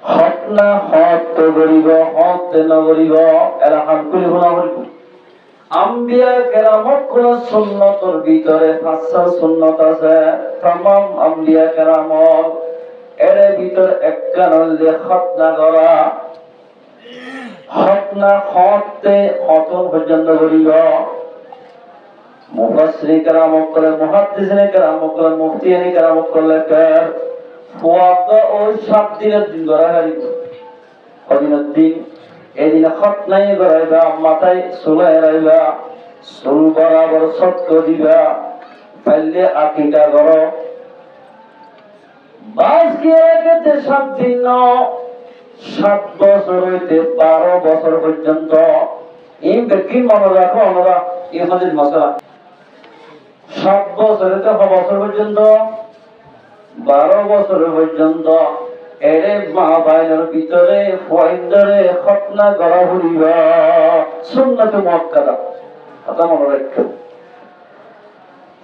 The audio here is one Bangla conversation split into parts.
হক না হক তো গরিব হক তে না গরিব এরা হাম করি গুনাহ করিব আম্বিয়া কেরামত কোন সুন্নতর ভিতরে পাঁচটা সুন্নত আছে तमाम আম্বিয়া কেরামত এর ভিতর একটা হইলে হক না করা হক না হকতে খতম পর্যন্ত করিব মুফাসসির কেরামত করে মুহাদ্দিসিন কেরামত করে মুফতিয়ান কেরামত করে কার ওয়াদা ও 7 দিনের দিন করা হয় কদিনের দিন এদিন হক নাই করাইবা মাথায় চুলাই রাইবা চুল বরাবর সত্য দিবা পাইলে আকিকা করো বাস গিয়ে রেখেছে 7 দিন 7 বছর হইতে 12 বছর পর্যন্ত এই ব্যক্তি মনে রাখো আমরা এই হাদিস মশলা 7 বছর হইতে 6 বছর পর্যন্ত 12 বছর পর্যন্ত এরে মা বাইরের ভিতরে ফয়ন্দরে খতনা করা হইবা সুন্নাত মুআক্কাদা কথা মনে রাখো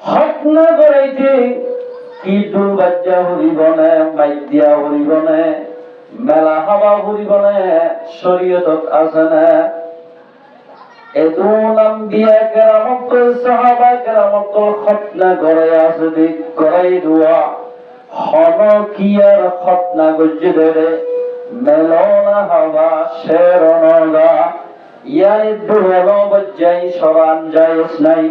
খতনা করাইতে কি দুল বাজ্জা হইব না মাইদিয়া হইব না মেলা হাবা হইব না শরীয়তত আছে না এদুন আম্বিয়া কেরামত সাহাবা কেরামত খতনা করে আছে দিক করাই দুয়া হনকিয়ার খতনা গজ্জে ধরে মেলনা হাওয়া শেরনগা ইয়ানি দুহলো বজ্জাই সরান জায়েজ নাই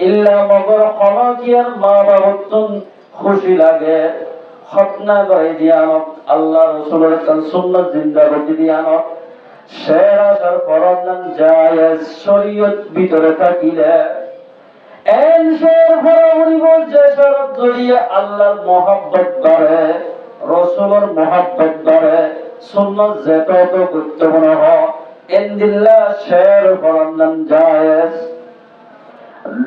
ইল্লা মগর হনকিয়ার মা বাবতুন খুশি লাগে খতনা করে দিয়ানত আল্লাহ রাসূলের কান সুন্নাত জিন্দা করে দিয়ানত শের আসার ফরমান জায়েজ শরীয়ত ভিতরে থাকিলে আল্লাহর মহব্বত বাড়ে রাসূলের মহব্বত বাড়ে সুন্নাত যত গুরুত্বপূর্ণ হয় ইনদিল্লাহ শের ফরমান জায়েজ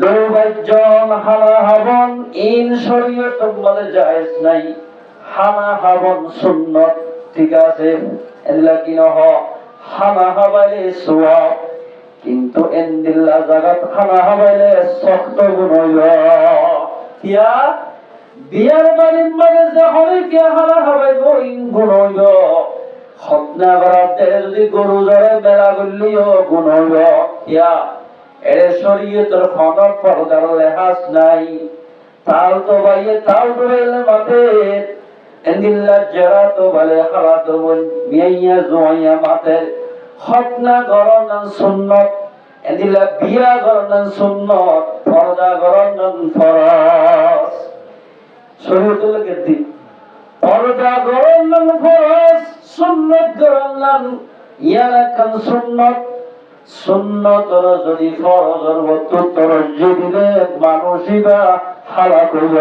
দুবাইজন হালা হাবন ইন শরীয়ত বলে জায়েজ নাই হানা হাবন সুন্নাত ঠিক আছে এলা কি নহ হানা হাবালে সওয়াব কিন্তু ইনদিল্লাহ জাগাত খানা হাবাইলে শক্ত গুণ হইব ইয়া বিয়ার বাড়ির মানে যে হলে কি হানা হাবাইব ইন গুণ হইব খতনা করাতে যদি গরু জরে বেলা করলিও গুণ হইব ইয়া এর শরীয়তের খনক পর্দার লেহাজ নাই তাল তো বাইয়ে তাল তো বাইলে মাতে ইনদিল্লাহ যারা তো বলে খালা তো বল বিয়া জুয়া মাতে খতনা গরনান সুন্নাত এদিলা বিয়া গরনান সুন্নাত পর্দা গরনান ফরজ শরীয়তুল গদি পর্দা গরনান ফরজ সুন্নাত গরনান ইয়ালাকান সুন্নাত সুন্নাতর যদি ফরজের মতো তরজ্জি দিলে মানুষিবা হালাক হইব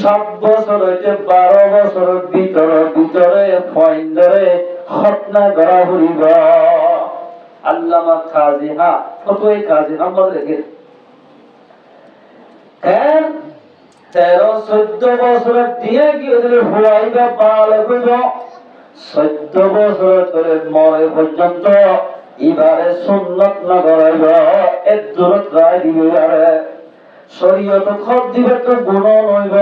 7 বছর হইতে 12 বছরের ভিতরে ফয়ন্দরে খতনা করা হইব আল্লামা কাজী ফতোয় কাজী নাম্বার লিখে কেন 13-14 বছরের দিয়ে গিয়ে হুয়াইবা বালে হইব 14 বছর ধরে মরে পর্যন্ত এবারে সুন্নাত না করাইব এর দূরত রায় দিবে আরে শরীয়ত খত দিবে তো গুণ হইব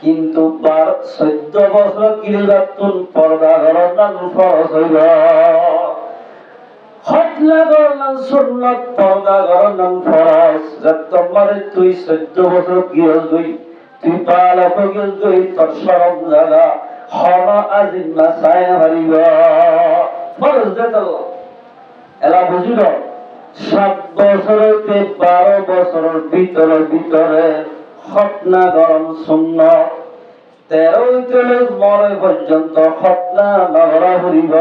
কিন্তু 14 বছর কিরিবাতুন পর্দা গরনান ফরজ হইব খতনা গরনান সুন্নাত পর্দা গরনান ফরজ যত মারে তুই 14 বছর গিয়ে গই তুই পালাক গিয়ে গই তোর শরম জায়গা হনা আজিম না সায়া হইব ফরজ দেত এলা বুঝিল 7 বছর হইতে 12 বছরের ভিতরে খতনা গরম সুন্নাত 13 হইতে মরে পর্যন্ত খতনা নগরা হইব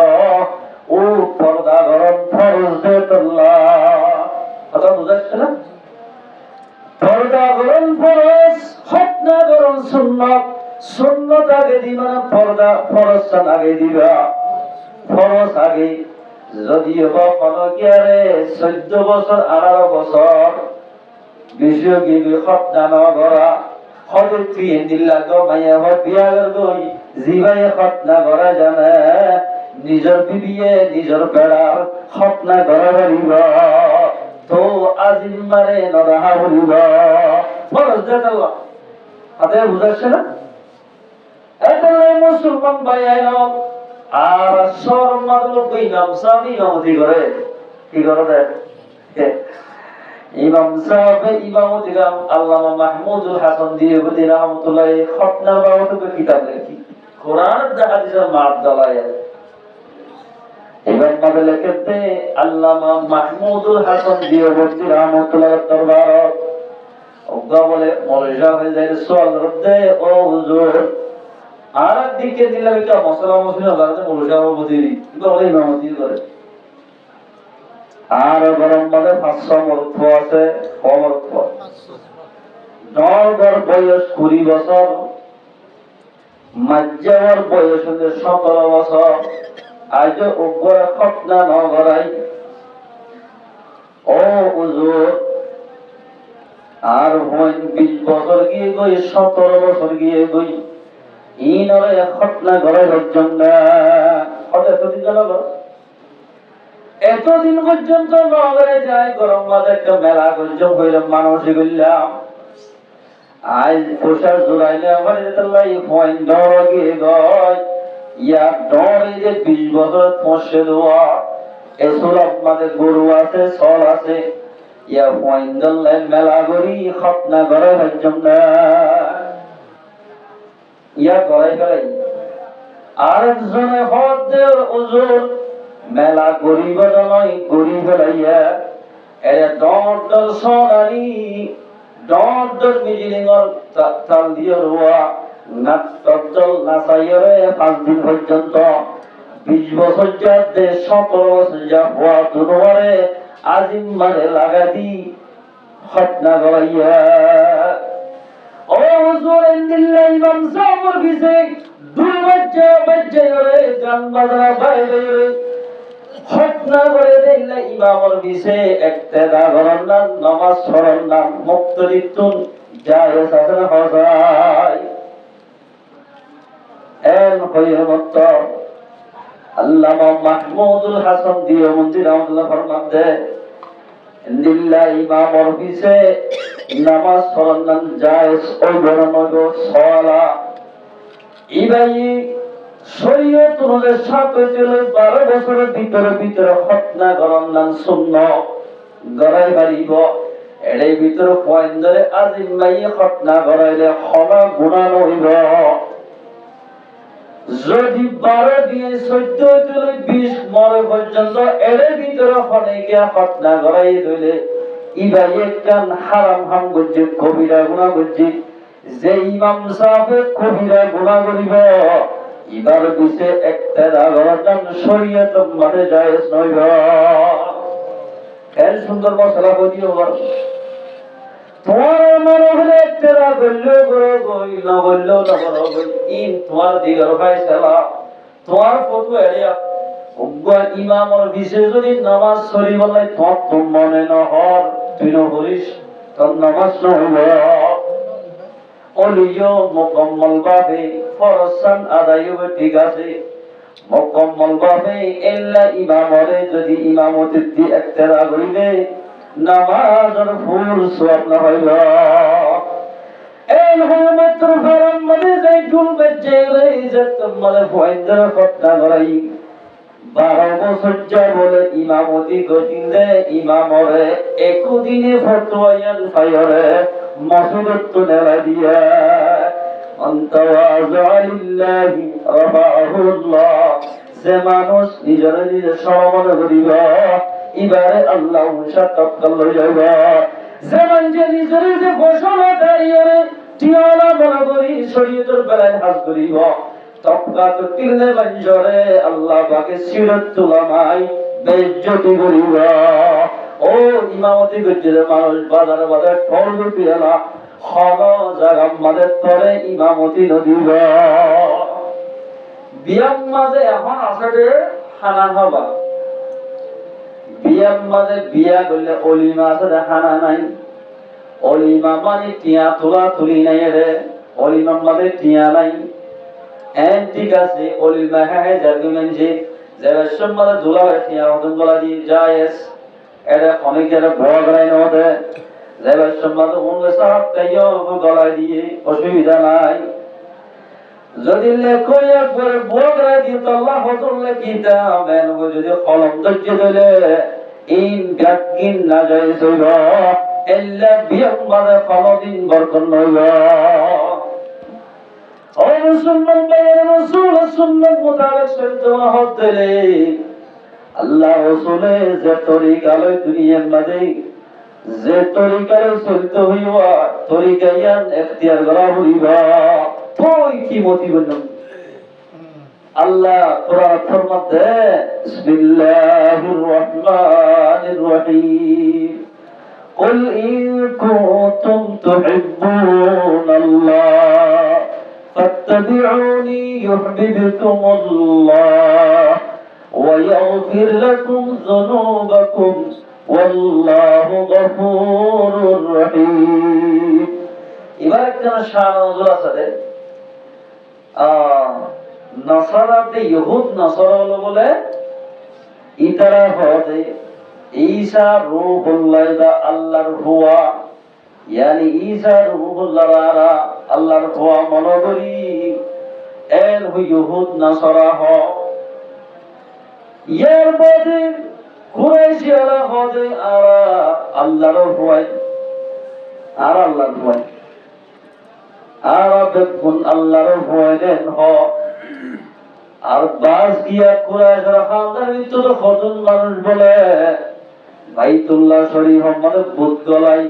ও পর্দা গরম ফরজ দেতল্লাহ কথা বুঝাচ্ছে না পর্দা গরম ফরজ খতনা গরম সুন্নাত সুন্নাত আগে দিবা না পর্দা ফরজ আগে দিবা ফরজ আগে যদিও কখনো কি আরে 14 বছর 18 বছর বিষয় গিয়ে খতনা নগরা হযরত ফিন্দিল্লাহ গো মাইয়া হল বিয়ার গই জিবাই খতনা করা জানে নিজের বিবিয়ে নিজের বেড়ার খতনা করা পারিব তো আজিম মারে নরহা হইব ফরজ দেত আল্লাহ আদে বুঝাচ্ছে না এতলে মুসলমান ভাই আইনো আর শর্মার লোক ইমাম সাহেব ইমামতি করে কি করে দেয় ইমাম সাহেব ইমামতি গাম আল্লামা মাহমুদুল হাসান দিয়ে বলি রহমতুল্লাহ খতনার বাবদ কিতাব লেখি কোরআন হাদিসের মাপ দালায় ইমাম মাদে লেখতে আল্লামা মাহমুদুল হাসান দিয়ে বলি রহমতুল্লাহ দরবার ওগা বলে মলজা হয়ে যায় সোয়াল রদ্দে ও হুজুর আর দিকে দিলাম এটা মশলা মশলা লাগাতে মলজা বদি বলে ইমামতি করে আর গরম বাদে 500 মরত্ব আছে অমরত্ব নগর বয়স 20 বছর মাজ্জাওয়ার বয়স হলে 17 বছর আজ উপরে খতনা নগরাই ও হুজুর আর হইন 20 বছর গিয়ে গই 17 বছর গিয়ে গই ইনরে খতনা ঘরে জন্য কত দিন গেল এতদিন পর্যন্ত নগরে যায় গরম বাদে একটা মেলা গঞ্জম হইল মানুষ গেলাম আজ পোশাক জোড়াইলে আমার যেতাল্লাই পয়েন্ট ডর গিয়ে গয় ইয়া ডরে যে 20 বছর পৌঁছে দেওয়া এসব আমাদের গরু আছে সল আছে ইয়া পয়েন্ট দল্লাই মেলা করি খতনা ঘরে হজম না ইয়া গড়াই গড়াই আরেকজনে হদ দেওয়ার ওজোর মেলা গরিব নয় গরিব লাইয়া এরা ডর সোনারি ডর মিজিলিঙর তাল দিয়ে রোয়া নাট্টল নাচাইরে 5 দিন পর্যন্ত 20 বছর যাতে 17 বছর যা হওয়া দুনোয়ারে আজিম মানে লাগা দি খতনা গড়াইয়া ও হুজুর ইন্দিল্লাহ ইমাম সাহেবের বিছে দুই বাচ্চা রে গান বাজনা বাইরে খতনা করে দিলে ইমামের বিছে ইক্তেদা করার নাম নামাজ পড়ার নাম মুক্তরিতুন জায়েজ আছে না হজাই এন হইল মত আল্লামা মাহমুদুল হাসান দিয়ে মন্দির আল্লাহ ফরমান দে ইন্দিল্লাহ ইমামের বিছে নামাজ পড়ার নাম জায়েজ ওই বড় সওয়ালা ইবাই শরীয়ত অনুযায়ী 12 বছরের ভিতরে খতনা করার নাম সুন্নাহ গড়াই বাড়িব এর ভিতরে পয়েন্ট ধরে আজিম মাই খতনা করাইলে ক্ষমা গুনাহ হইব যদি 12 দিয়ে 14 থেকে 20 মরে পর্যন্ত এর ভিতরে হনে গিয়া খতনা করাই দিলে ইবাই একখান হারাম হাম গজ্জে কবিরা গুনাহ গজ্জে যে ইমাম সাহেব কবিরা গুনাহ করিব ইবার বিছে ইক্তেদা করার শরীয়ত মানে জায়েজ নয় এর সুন্দর মশলা কইও তোমার মনে হলে ইক্তেদা করলে করো কই না বললেও না করো ইন তোমার দিগর ফয়সালা তোমার ফটো এরিয়া উগ্র ইমামর বিছে যদি নামাজ শরীফ বলাই তো মনে না হর তুই না বলিস তোর নামাজ না হইব অলিও মুকম্মল ভাবে ফরসান আদায় হবে ঠিক আছে মুকম্মল ভাবে ইল্লা ইমামরে যদি ইমামতি দি ইক্তেদা করিবে নামাজের ফুল সওয়াব না হইল এই মাত্র ফরম মধ্যে যাই টুল বেজে রে ইজ্জত মলে ফয়ন্দর খতনা করাই 12 বছর যা বলে ইমামতি গজিলে ইমামরে একদিনে ফতোয়ায়ান ফায়রে মসজিদত নেলা দিয়া আনতাওয়াযা লিল্লাহি রাফাহুল্লাহ যে মানুষ নিজের সম্মান করিব ইবারে আল্লাহ শাতাক্কাল হয়ে যাবে যে মানুষ নিজের যে ঘোষণা দাঁড়িয়ে টিয়ালা মনে করি শরীয়তের বেলায় হাত করিব তককা তো তিলে মঞ্জরে আল্লাহ পাকে সিরত তুলামাই বেজ্জতি করিব ও ইমামতি করছে মানুষ বাজারে বাজারে ঠল পিয়ালা হল জায়গা মাঝে তরে ইমামতি নদীব বিয়াম মাঝে এখন আসলে হানা হবা বিয়াম মাঝে বিয়া করলে অলিমা আছে হানা নাই অলিমা মানে টিয়া তোলা তুলি নাই রে অলিমা মাঝে টিয়া নাই এন ঠিক আছে অলিমা হ্যাঁ জার্গুমেন্ট যে যারা মাঝে ধুলা টিয়া হতন গলা দিয়ে জায়েজ এটা অনেক যারা ভয় করাই নদে যারা সম্মাদ উনলে সাহাব তাইও গলায় দিয়ে অসুবিধা নাই যদি যদি লেখো একবারে বগরা দিত আল্লাহ হজর লেখিতা মেন যদি কলম ধরছে দিলে ইন গাকিন না যায় সইব এল্লা বিয়াম মাদে কলদিন বরকন নইব ও মুসলমান ভাইয়ের রাসূল সুন্নাত মোতাবেক চলতে হতে আল্লাহ রাসূলের যে তরিকা লয় দুনিয়ার মাঝে যে তরিকায় চলতে হইবা তরিকায়ান ইখতিয়ার করা হইবা তুই কি মোটিভেশন আল্লাহ কোরআন ফরমাতে বিসমিল্লাহির রহমানির রহিম قل إن كنتم تحبون الله فاتبعوني يحببكم الله ويغفر لكم ذنوبكم والله غفور رحيم এবার একটা শান নজর আছে নাসারাতে ইহুদ নাসারা হলো বলে ইতারা হবে ঈসা রূহুল্লাহ দা আল্লাহর হুয়া ইয়ানি ঈসা রূহুল্লাহ রা আল্লাহর হুয়া মনোবরি এল ইহুদ নাসারা হ ইয়ার বাদে কুরাইশিরা হবে আর আল্লাহর হুয়া আর আল্লাহর হুয়া আর বেকুন আল্লাহর হুয়া দেন হ আর বাস গিয়া কুরাইশরা খানদার ভিতরে কতজন মানুষ বলে বাইতুল্লাহ শরীফ মানে বুত গলাই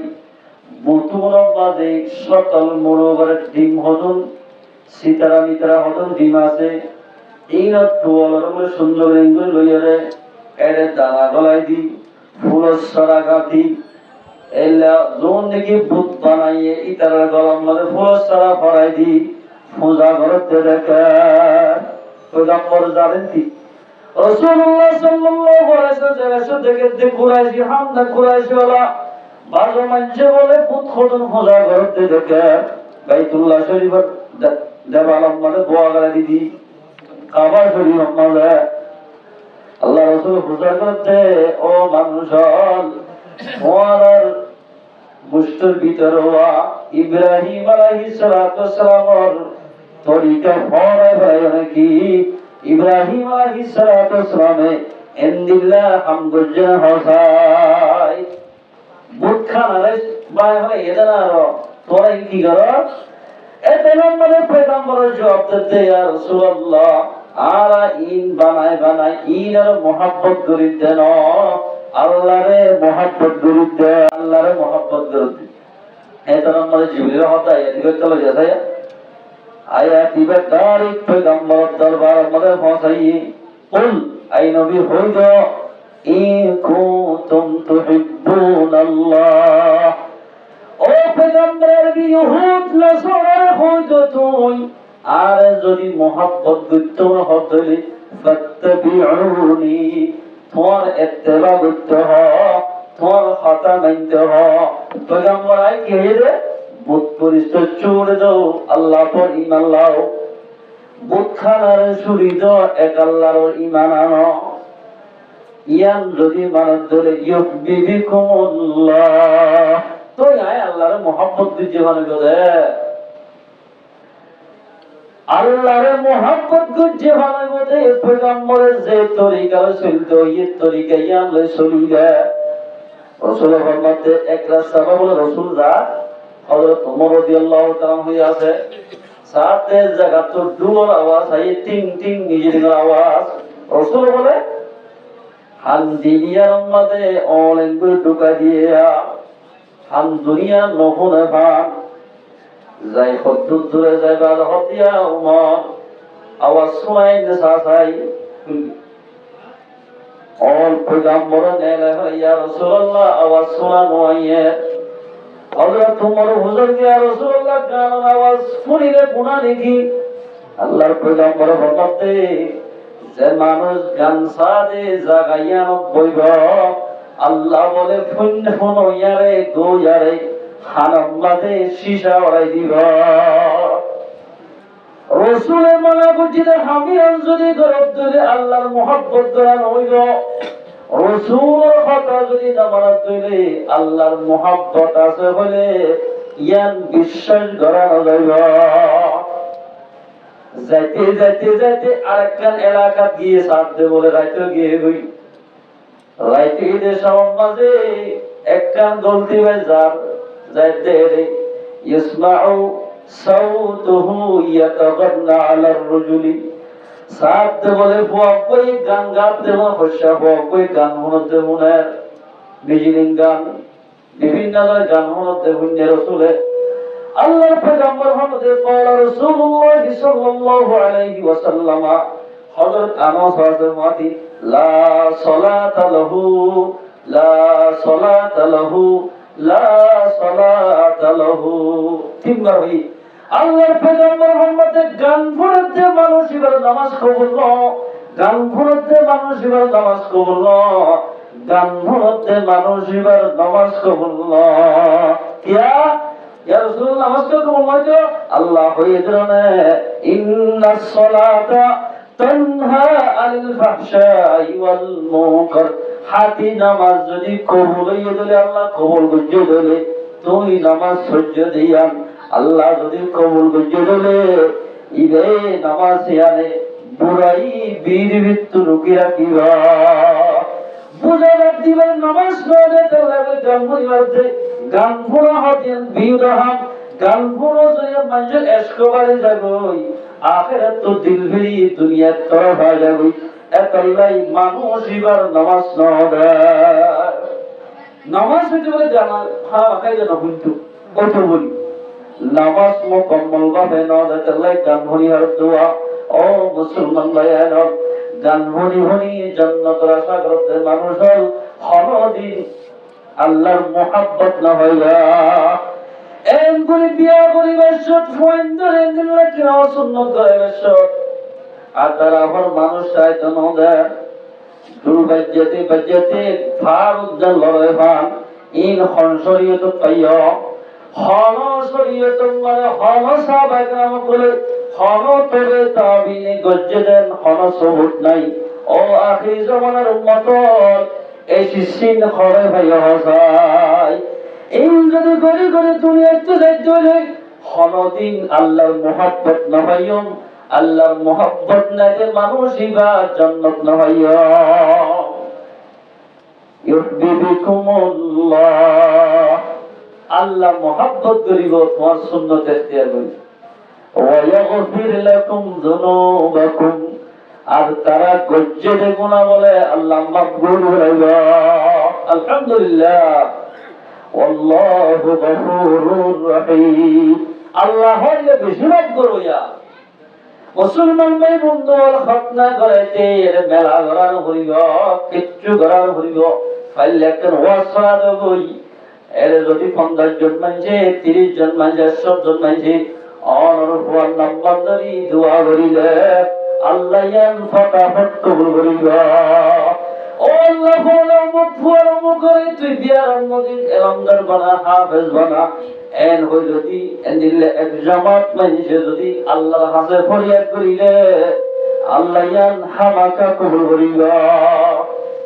বুতুর মাঝে সকল মোড়বারে ডিম হদন সীতারা মিতারা হদন ডিম আছে এই না টোয়ালার মধ্যে সুন্দর এগুলো লইয়ারে এরে দানা গলাই দি ফুলের সরা গাঁথি এলা যোন দেখি বুত বানাইয়ে ইতারার গলার মধ্যে ফুলের সরা ফরাই দি পূজা করতে দেখে পয়গম্বর জানেন কি রাসূলুল্লাহ সাল্লাল্লাহু আলাইহি ওয়াসাল্লাম দেখে কুরাইশি হামদা কুরাইশি ওয়ালা বাজো মানুষে বলে বুত খোদন পূজা করতে দেখে বাইতুল্লাহ শরীফের দেওয়ালের মধ্যে দোয়া করে দিদি কাবা শরীফ মধ্যে আল্লাহ রাসূল পূজা করতে ও মানুষ ওয়ার মুস্তার ভিতরে ইব্রাহিম আলাইহিস সালাতু ওয়াসসালাম তরিকা ফরাই ভাই নাকি ইব্রাহিম আলাইহিস সালাতু ওয়াসসালাম ইন্দিল্লাহ হামদুল্লাহ হাসাই বুখারে ভাই ভাই এদার তোরা কি করো এতে নম্বরে পয়গম্বরের জবাব দিতে ইয়া রাসূলুল্লাহ আরা ইন বানাই ইনার মোহাব্বত করি দেন আল্লাহরে মোহাব্বত করি দেন আল্লাহরে মোহাব্বত করি দেন এতে নম্বরে জিবরিল হতা এদিকে চলে যায় আয়া দিবে তারিখ পয়গম্বর দরবার মধ্যে পৌঁছাইয়ে কুল আই নবী হইদ ইন কুনতুম তুহিব্বুনাল্লাহ ও পয়গম্বরের ইহুদ নাসারা হইদ তুই আর যদি মোহাব্বত করতে হলে ফাত্তাবিউনি তোমার ইত্তেবা করতে হয় তোমার কথা মানতে হয় পয়গম্বর আই কি রে বুত পরিষ্কার চুড়ে দাও আল্লাহ পর ঈমান লাও বুত খানার ছুরি দাও এক আল্লাহর ঈমান আনো ইয়ান যদি মানত ধরে ইউবিবিকুমুল্লাহ তো আয় আল্লাহর মোহাব্বত দি জীবনে গদে আল্লাহর মোহাব্বত দি জীবনে গদে পয়গম্বরের যে তরিকা চলতো এই তরিকা ইয়ান লই চলিলে রাসূলের ফরমাতে এক রাস্তা বলে রাসূল যা হযরত ওমর রাদিয়াল্লাহু তাআলা হই আছে সাথে জায়গা তো ডুলোর আওয়াজ আই টিং টিং নিজের আওয়াজ রাসূল বলে হান দুনিয়ার মধ্যে অনেক ঢুকা দিয়া হান দুনিয়া নহনে ভান যাই কত দূরে যাইবার হতিয়া ওমর আওয়াজ শুনাই দেসাই অল পয়গম্বর নেলে ইয়া রাসূলুল্লাহ আওয়াজ শোনা নয় হযরত ওমর হুজুর ইয়া রাসূলুল্লাহ গান আওয়াজ শুনিলে গুনাহ নাকি আল্লাহর পয়গম্বর ফরমাতে যে মানুষ গান সাদে জাগাইয়া বইব আল্লাহ বলে ফুন ফুন ইয়ারে গো ইয়ারে হানাম্মাদে সীসা ওড়াই দিব রাসূলের মনে বুঝিতে হামিয়ান যদি দরদ দিলে আল্লাহর মোহাব্বত করা হইব রাসূলের কথা যদি না মানা দিলে আল্লাহর মোহাব্বত আছে বলে ইয়ান বিশ্বাস করা যাইব যাইতে যাইতে যাইতে আরেকখান এলাকা গিয়ে সাথে বলে রাইতে গিয়ে গই রাইতে ঈদের সবার মাঝে একখান গলতি বাজার যাইতে ইসমাউ সাউতুহু ইয়াতাগান্না আলার রাজুলি সাথে বলে বুয়া কই গান গাতে মা হশা বুয়া কই গান হনতে মনে বিজিলিং গান বিভিন্ন গান হনতে হুন্নে রাসূলে আল্লাহর পয়গম্বর হযরত পাওলা রাসূলুল্লাহ সাল্লাল্লাহু আলাইহি ওয়াসাল্লাম হযরত আনাস রাদিয়াল্লাহু লা সালাতা লাহু লা সালাতা লাহু লা সালাতা লাহু তিনবার হই আল্লাহর পয়গম্বর মুহাম্মদ গান পড়তে মানুষ এবার নামাজ কবুল না গান পড়তে মানুষ এবার নামাজ কবুল না গান পড়তে মানুষ এবার নামাজ কবুল না কিয়া ইয়া রাসূলুল্লাহ নামাজ কবুল হইতো আল্লাহ হয়ে জানে ইন্নাস সালাতা তানহা আনিল ফাহশাই ওয়াল মুনকার হাতি নামাজ যদি কবুল হয়ে গেলে আল্লাহ কবুল করে দিলে তুই নামাজ সহ্য দিয়ান আল্লাহ যদি কবুল করে দিলে ইবে নামাজ ইয়ানে বুড়াই বীর মৃত্যু রুকি রাখিবা বুঝার দিবেন নামাজ পড়ে তাহলে গান পরিবারতে গান পড়া হতেন বিউরহাম গান পড়ো যদি মানুষের এসকবারে যাবই আখিরাত তো দিল ভরি দুনিয়ার তরফ হয়ে যাবই এতলাই মানুষ এবার নামাজ না হবে নামাজ হইতে বলে জানা হ্যাঁ খাই জানা কিন্তু কত বলি নামাজ মুকম্মল ভাবে না এতলাই গান পরিবার দোয়া ও মুসলমান ভাইয়ের গান ভরি ভরি জান্নাতের আশা করতে মানুষ হল হরদিন আল্লাহর মোহাব্বত না হইয়া এম করে বিয়া করিবার সত ফোন ধরে দিলে কি অসুন্নত করিবার সত আর তারা আবার মানুষ চাইতো না দেয় দুর্বাজ্যতে বাজ্যতে ভার উজ্জ্বল লড়াই ভান ইন হনসরিয়ত পাইয়া হন শরীয়ত মানে হন সাহাবায়ে কেরাম বলে হন তবে তাবিনে গজ্জে দেন হন সবুত নাই ও আখির জামানার উম্মত এই সিন খরে ভাই হসাই এই যদি গরি গরি দুনিয়াতে যাইতে হলে হনদিন আল্লাহর মুহাব্বত না পাইয়ম আল্লাহর মুহাব্বত না যে মানুষ ইবা জান্নাত না পাইয়া ইউহিব্বুকুমুল্লাহ আল্লাহ মুহাব্বত করিব তোমার সুন্নাত ইখতিয়ার করি ওয়া ইয়াগফির লাকুম যুনুবাকুম আর তারা গজ্জে দেখো না বলে আল্লাহ মাগফুর হইবা আলহামদুলিল্লাহ আল্লাহু গফুরুর রহিম আল্লাহ হইলে বেশি মাফ করুয়া মুসলমান ভাই বন্ধু খতনা করাইতে এর মেলা করানো হইব কিচ্ছু করানো হইব ফাইলে একটা ওয়াসা দেবই এর যদি 50 জন মানছে 30 জন মানছে 100 জন মানছে অনরফান নাম্বার ধরি দোয়া করিলে আল্লাহ ইয়ান ফটাফট কবুল করিবা ও আল্লাহ বলো মুফর মুকরে তুই বিয়ার মদিন এলমদার বানা হাফেজ বানা এন হই যদি এন্দিলে এক জামাত মানছে যদি আল্লাহর কাছে ফরিয়াদ করিলে আল্লাহ ইয়ান হামাকা কবুল করিবা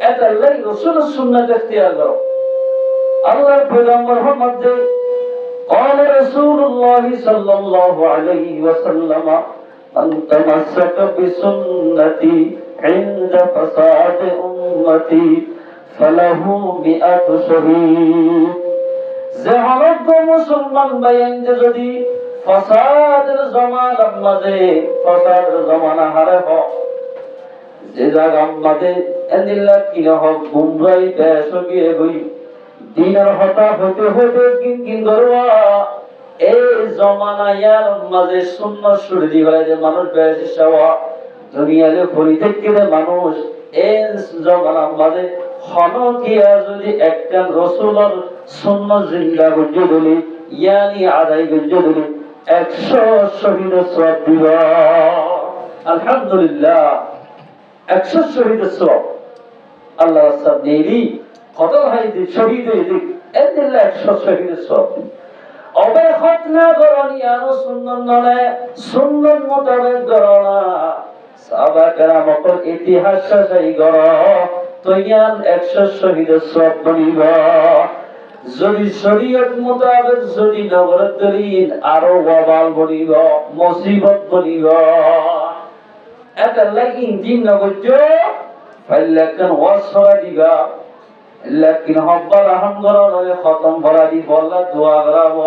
এটা আল্লাহর রাসূলের সুন্নাত ইখতিয়ার করো আল্লাহর পয়গম্বর মুহাম্মদ قال رسول الله صلى الله عليه وسلم من تمسك بسنتي عند فساد أمتي فله 100 شهيد زهرت مسلمان بين যদি ফাসাদের জামানার মাঝে ফাসাদের জামানা হারে হ যে জায়গার মাঝে এন্দিল্লা কি হোক মুম্বাই দেশ গিয়ে গই দিনের হতা হতে হতে কিন করবা এই জমানায়ার মাঝে সুন্নাত শুরু দি হয় যে মানুষ বেশি সেবা দুনিয়াতে পরিত্যাগের মানুষ এই জমানার মাঝে হনকিয়া যদি একটা রাসূলের সুন্নাত জিন্দা করতে বলি ইয়ানি আদায় করতে বলি 100 শহীদের সওয়াব দিবা আলহামদুলিল্লাহ 100 শহীদের সওয়াব আল্লাহ রাসূল নেই কত ভাই শহীদ হইছে এদিল্লা 100 শহীদের সওয়াব অবে খতনা করনি আর সুন্নাত নলে সুন্নাত মোতাবেক করনা সাহাবা কেরামর ইতিহাস সেই গর তৈয়ান 100 শহীদের সওয়াব বলিবা যদি শরীয়ত মোতাবেক যদি নগর দলিল আরো ওয়াবাল বলিবা মুসিবত বলিবা এতাল্লাই ইনদিন নগজ্য ফাইলাকান ওয়াসরা দিবা লাকিন হব্বাল আহামদুলিল্লাহ খতম ভরা দি বল্লা দোয়া গরাব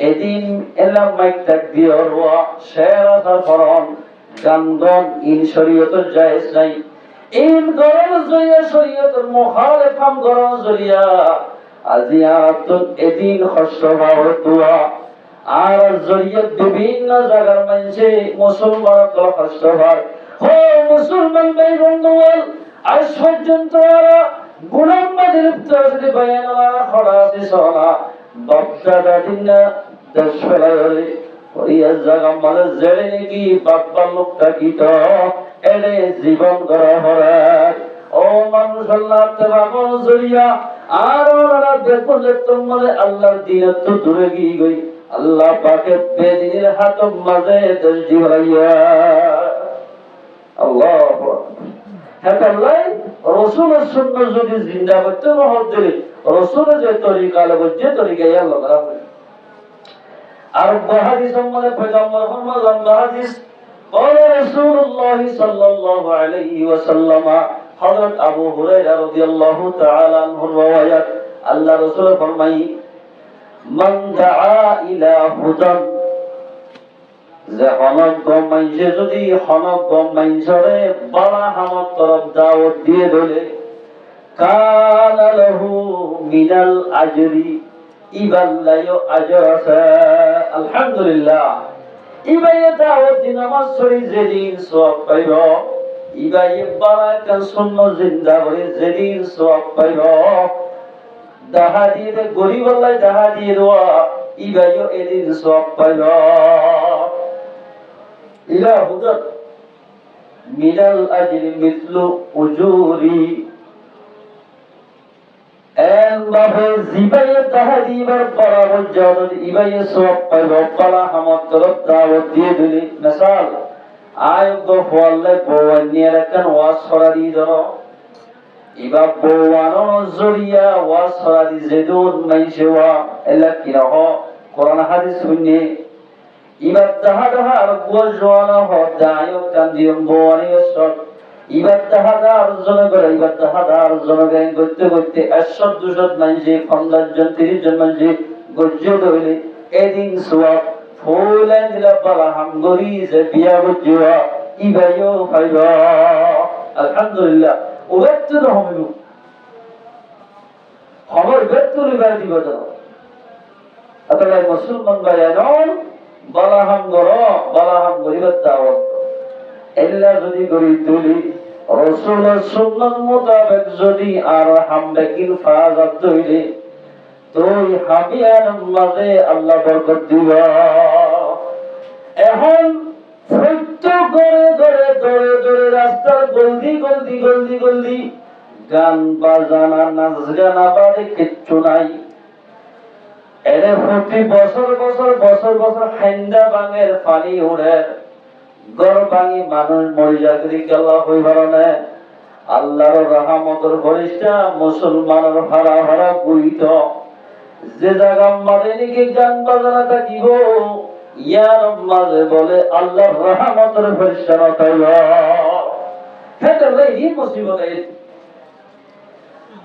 এদিন এলাম মাইক তাকবীর ওয়া শেরা ফরন গানগন ইন শরীয়তের জায়েজ নাই ইন গরজ জরিয়া শরীয়তের মুখালিফাম গরজ জরিয়া আজিয়াতুন এদিন কষ্ট ভাবতুয়া আর জরিয়া বিভিন্ন জায়গার মানুষে মুসলমান তো কষ্ট ভাব ও মুসলমান ভাই বন্ধুগণ আজ পর্যন্ত গুনাহবাদের যদি বয়ানলা খড়া দিছলা বাপদাদা দিনা দশ ফেলায়রে ওরিয়া জায়গা মানে জেলে নাকি বাপবার লোকটা কি তো এনে জীবন করা হরায় ও মানুষ আল্লাহ তেবাগন জরিয়া আর ওরা দেখো যে তোমার আল্লাহর দিনের তো দূরে গিয়ে গই আল্লাহ পাকে বেদিনের হাত মাঝে দেশ দিবাইয়া আল্লাহ হ্যাঁ আল্লাহ রসুলের সুন্নাহ যদি জিন্দা করতে মহৎ দিলে রসুলের যে তরিকা লাগবে যে তরিকায় আল্লাহ রাখবে আর হাদিস সম্বন্ধে পয়গম্বর মুহাম্মদ লম্বা হাদিস قال رسول الله صلى الله عليه وسلم হযরত আবু হুরায়রা রাদিয়াল্লাহু তাআলা আনহু রওয়ায়াত আল্লাহ রাসূল ফরমাই মান দাআ ইলা হুদান যে হনক গমাইছে যদি হনক গমাইছরে বালা হামত তরফ দাওয়াত দিয়ে দলে কানা লাহু মিনাল আজরি ইবাল্লায়ু আজর আছে আলহামদুলিল্লাহ ইবায়ে দাওয়াত দি নামাজ পড়ি যেদিন সওয়াব পাইব ইবায়ে বারাকাত সুন্নাহ জিন্দা করে যেদিন সওয়াব পাইব দাহা দিয়ে গরিব আল্লাহ দাহা দিয়ে দেওয়া ইবায়ে এদিন সওয়াব পাইব ইলা হুদাত মিনাল আজরি মিসলু উজুরি এমভাবে জিবায়ে দাহা দিবার বরাবর যখন ইবায়ে সওয়াব পাইব পালা হামত তরফ দাওয়াত দিয়ে দিলি মিসাল আয়ব ফলে বওয়ানিয়ার কান ওয়াজ করা দি ধরো ইবা বওয়ানো জরিয়া ওয়াজ করা দি যেদুন মাইশেওয়া এলা কিরাহ কোরআন হাদিস শুনে ইবা দাহা দাহা আর বুয়াজওয়ানা হ দায়ক কান দিম বওয়ানিয় সব ইবা দাহা দাহা আরজনা করে ইবা দাহা দাহা আরজনা গান করতে করতে 100-200 মাইশে 15 জন 30 জন মাইশে গজ্জ হইলে এদিন সওয়াব ফুলেন দিলা বালা হামগরি যে বিয়া বুঝিয়া ইবাইও ফাইবা আলহামদুলিল্লাহ ওবেত্তু রহমিনু খবর বেত্তু লিবাই দিব দাও আতলা মুসলমান বায়ানন বালা হামগরি দাওয়াত এল্লা যদি গরি তুলি রাসূলের সুন্নাত মোতাবেক যদি আর হামদাকিন ফাজাত হইলে তুই হাবিয়ার মাঝে আল্লাহ বরকত দিবা এখন সত্য করে ধরে রাস্তার গলদি গান বাজানা নাচ গানা বাদে কিচ্ছু নাই এর প্রতি বছর হাইন্দা বাঙের পানি উড়ে গর ভাঙি মানুষ মরিয়া করি গেলা হই ভারণে আল্লাহর রহমতের বরিষ্ঠা মুসলমানের হারা গুইত যে জায়গা মাঝে নাকি গান বাজানা থাকিব ইয়ার মাঝে বলে আল্লাহর রহমতের ফেরেশতা নতাইব হেতলে এই মুসিবত এই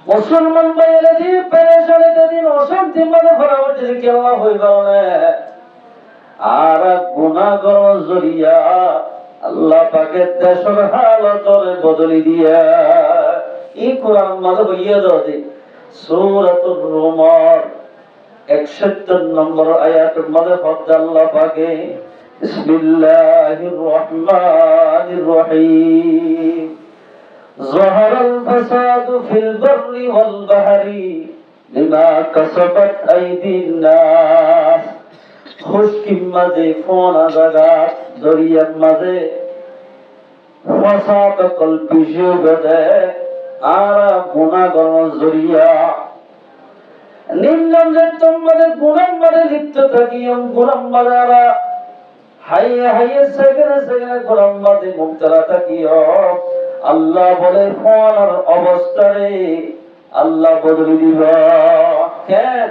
মুসলমান ভাইরা দি পেরেশানি দিন অশান্তি মাঝে ভরা হচ্ছে কি আল্লাহ হইব না আর গুনাহগার জরিয়া আল্লাহ পাকের দেশের হালতর বদলি দিয়া এই কোরআন মাঝে বইয়া দাও সূরাতুর রুমার 71 নম্বর আয়াতের মধ্যে ফদ আল্লাহ পাকে বিসমিল্লাহির রহমানির রহিম যাহারাল ফাসাদু ফিল বাররি ওয়াল বাহরি বিমা কাসাবাত আইদিন নাস খুশকির মাঝে ফোনা জায়গা দরিয়ার মাঝে ফাসাদ কল্পিশে গদে আর গুনাহগার জরিয়া নিম্ন যে তোমাদের গুনাহগারে লিপ্ত থাকিও গুনাহগারা হাইয়ে সেকেন্ডে গুনাহগারে মুক্তরা থাকিও আল্লাহ বলে ফোনার অবস্থারে আল্লাহ বদলে দিবা কেন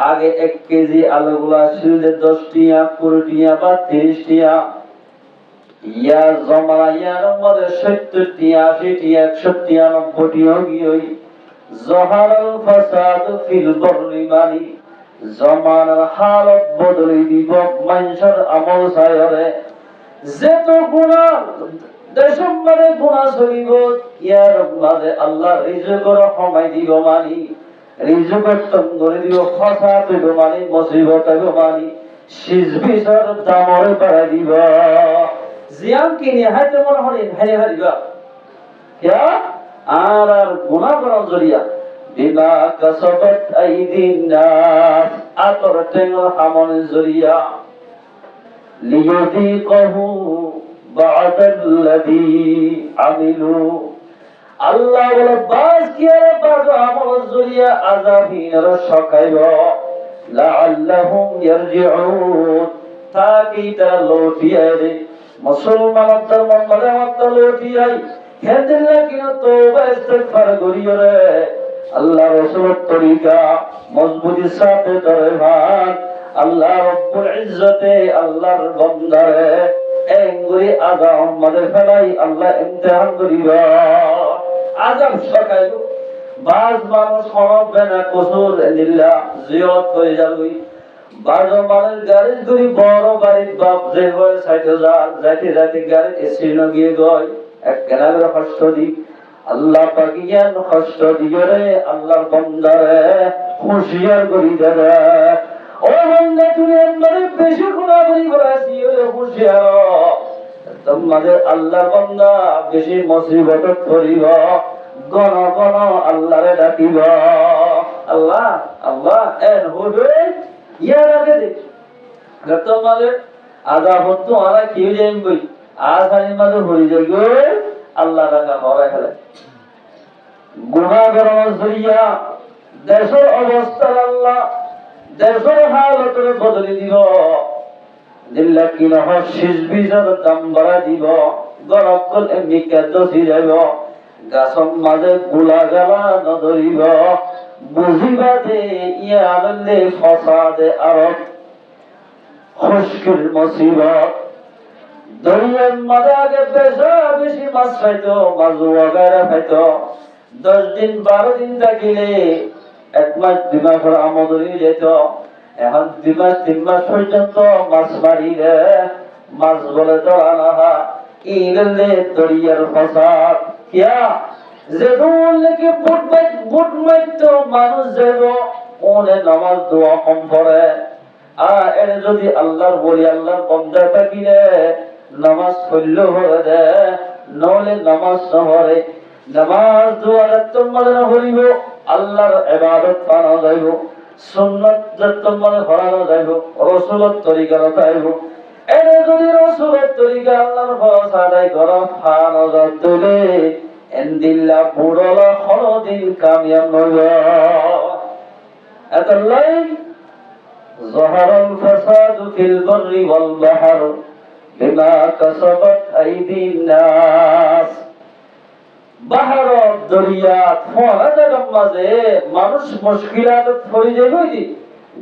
আগে 1 কেজি আলুগুলা ছিল 10 টিয়া 20 টিয়া বা 30 টিয়া ইয়া জমানা ইয়ার মধ্যে 70টি 80টি 100টি 90টি হই জহারাল ফাসাদ ফিল বররি বানি জমানার হালত বদলে দিব মানুষের আমল সায়রে যেত গুনাহ দেশের মধ্যে গুনাহ চলিব ইয়ার মধ্যে আল্লাহ রিজকের কমাই দিব মানি রিজকের তন করে দিব ফাসাদ দিব মানি মুসিবত দিব মানি সিজবিসর দামরে বাড়াই দিব জিয়াম কি নিহায়তে মনে হল ভাইরে হারিবা क्या আর গুনাহ করার জরিয়া বিমা কাসাবাত আইদিন নাস আতর টেঙ্গর হামনের জরিয়া লিয়ুযীকাহু বা'দাল্লাযী আমিলু আল্লাহ বলে বাস কি আর বাজ আমল জরিয়া আযাবিনর সকাইব লাআল্লাহুম ইয়ারজিউন তাকি তারা লৌটিয়ে মুসলমানদের মন মধ্যে লৌটিয়ে হেদিল্লা কিনা তওবা ইস্তিগফার করিও রে আল্লাহ রাসূলের তরিকা মজবুতির সাথে ধরে ভান আল্লাহ রব্বুল ইজ্জতে আল্লাহর বান্দারে এঙ্গুরি আযাব মধ্যে ফেলাই আল্লাহ ইমতিহান করিবা আযাব সকাইব বাজ মানুষ হবে না কসুর লিল্লাহ জিয়ারত হয়ে যাবে বাজ মানুষ গাড়ি করি বড় গাড়ির বাপ যে হয় 60000 যাইতে যাইতে গাড়ি এসি ন গিয়ে গয় এক কেনার কষ্ট দি আল্লাহ পাকিয়ান কষ্ট দিও রে আল্লাহর বান্দারে খুশিয়ার করি দেবে ও বান্দা তুমি আমারে বেশি গুনাহ করি করাছি ও খুশিয়ার তোমাদের আল্লাহর বান্দা বেশি মুসিবত করিব গণ গণ আল্লাহরে ডাকিব আল্লাহ আল্লাহ এন হবে ইয়ার আগে দেখ তোমাদের আযাব তো আরা কি যাইম বই আসানি মাঝে হরি যাই গো আল্লাহ রাখা হরে খেলে গুনাহ করার জরিয়া দেশের অবস্থা আল্লাহ দেশের হালতরে বদলে দিব দিল্লা কি না শেষ বিজার দাম বাড়া দিব গরকল এমনি কেদসি যাইব গাছর মাঝে গোলা গালা নধরিব বুঝিবা দে ইয়া আনন্দে ফসাদে আরব খুশকির মুসিবত দরিয়ার মাঝে আগে বেশি মাছ খাইতো মাছ ওয়াগারা খাইতো 10 দিন 12 দিন থাকিলে 1 মাস 2 মাস আমদানি যেত এখন 2 মাস 3 মাস পর্যন্ত মাছ মারিলে মাছ বলে ধরা না ইনলে দরিয়ার ফসাদ কিয়া যে দোলকে বুট মাইতো মানুষ যাব ওনে নামাজ দোয়া কম পড়ে আর এর যদি আল্লাহর বলি আল্লাহর বান্দা থাকিলে নামাজ পড়ল হরে দে নলে নামাজ নহরে নামাজ দোয়া তোমার হরিব আল্লাহর ইবাদত পানা যাইব সুন্নাত তোমার হরানো যাইব রাসূলের তরিকা যাইব এর যদি রাসূলের তরিকা আল্লাহর ফরজ আদায় করা ফানা যাইতলে এন্দিল্লা পুরলা হরদিন কামিয়াব হইব এতলাই ظهر الفساد في البر والبحر بما كسبت أيدي الناس বাহার দরিয়া ফোনা জায়গার মাঝে মানুষ মুশকিলাত পড়ে যাবে কি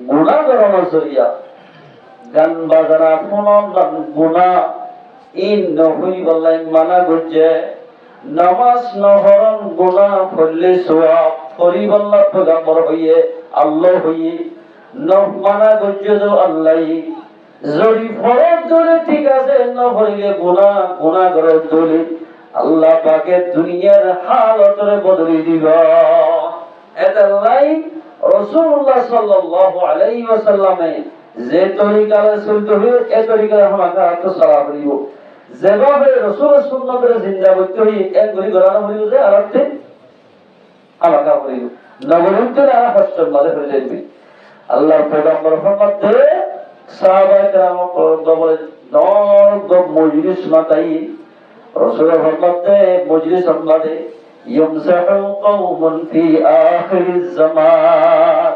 গুনাহ করার জরিয়া গান বাজনা ফোন গুনাহ ইন নহই বলাই মানা গজে নামাজ নহরন গুনাহ করলে সওয়াব পরিবল্লা পয়গম্বর হইয়ে আল্লাহ হইয়ে মানা গজে তো আল্লাহ যদি ফরজ দলে ঠিক আছে না হইলে গুনাহ গুনাহ করে দলে আল্লাহ পাকে দুনিয়ার হালতরে বদলে দিব এটাই রাসূলুল্লাহ সাল্লাল্লাহু আলাইহি ওয়াসাল্লামে যে তরিকায় চলতে হবে এই তরিকায় আমরা তো সালাম করিব যেভাবে রাসূলের সুন্নতের জিন্দা করতে হই এক গরি গরানো হইব যে আরতে আমাকা করিব নবরুতে আর কষ্টের মাঝে হয়ে যাবে আল্লাহর পয়গম্বর ফরমাতে সাহাবায়ে কেরাম বলে দগ মজলিস মাতাই رسول فرماتے مجلس ہمارے يمسح قوم في آخر الزمان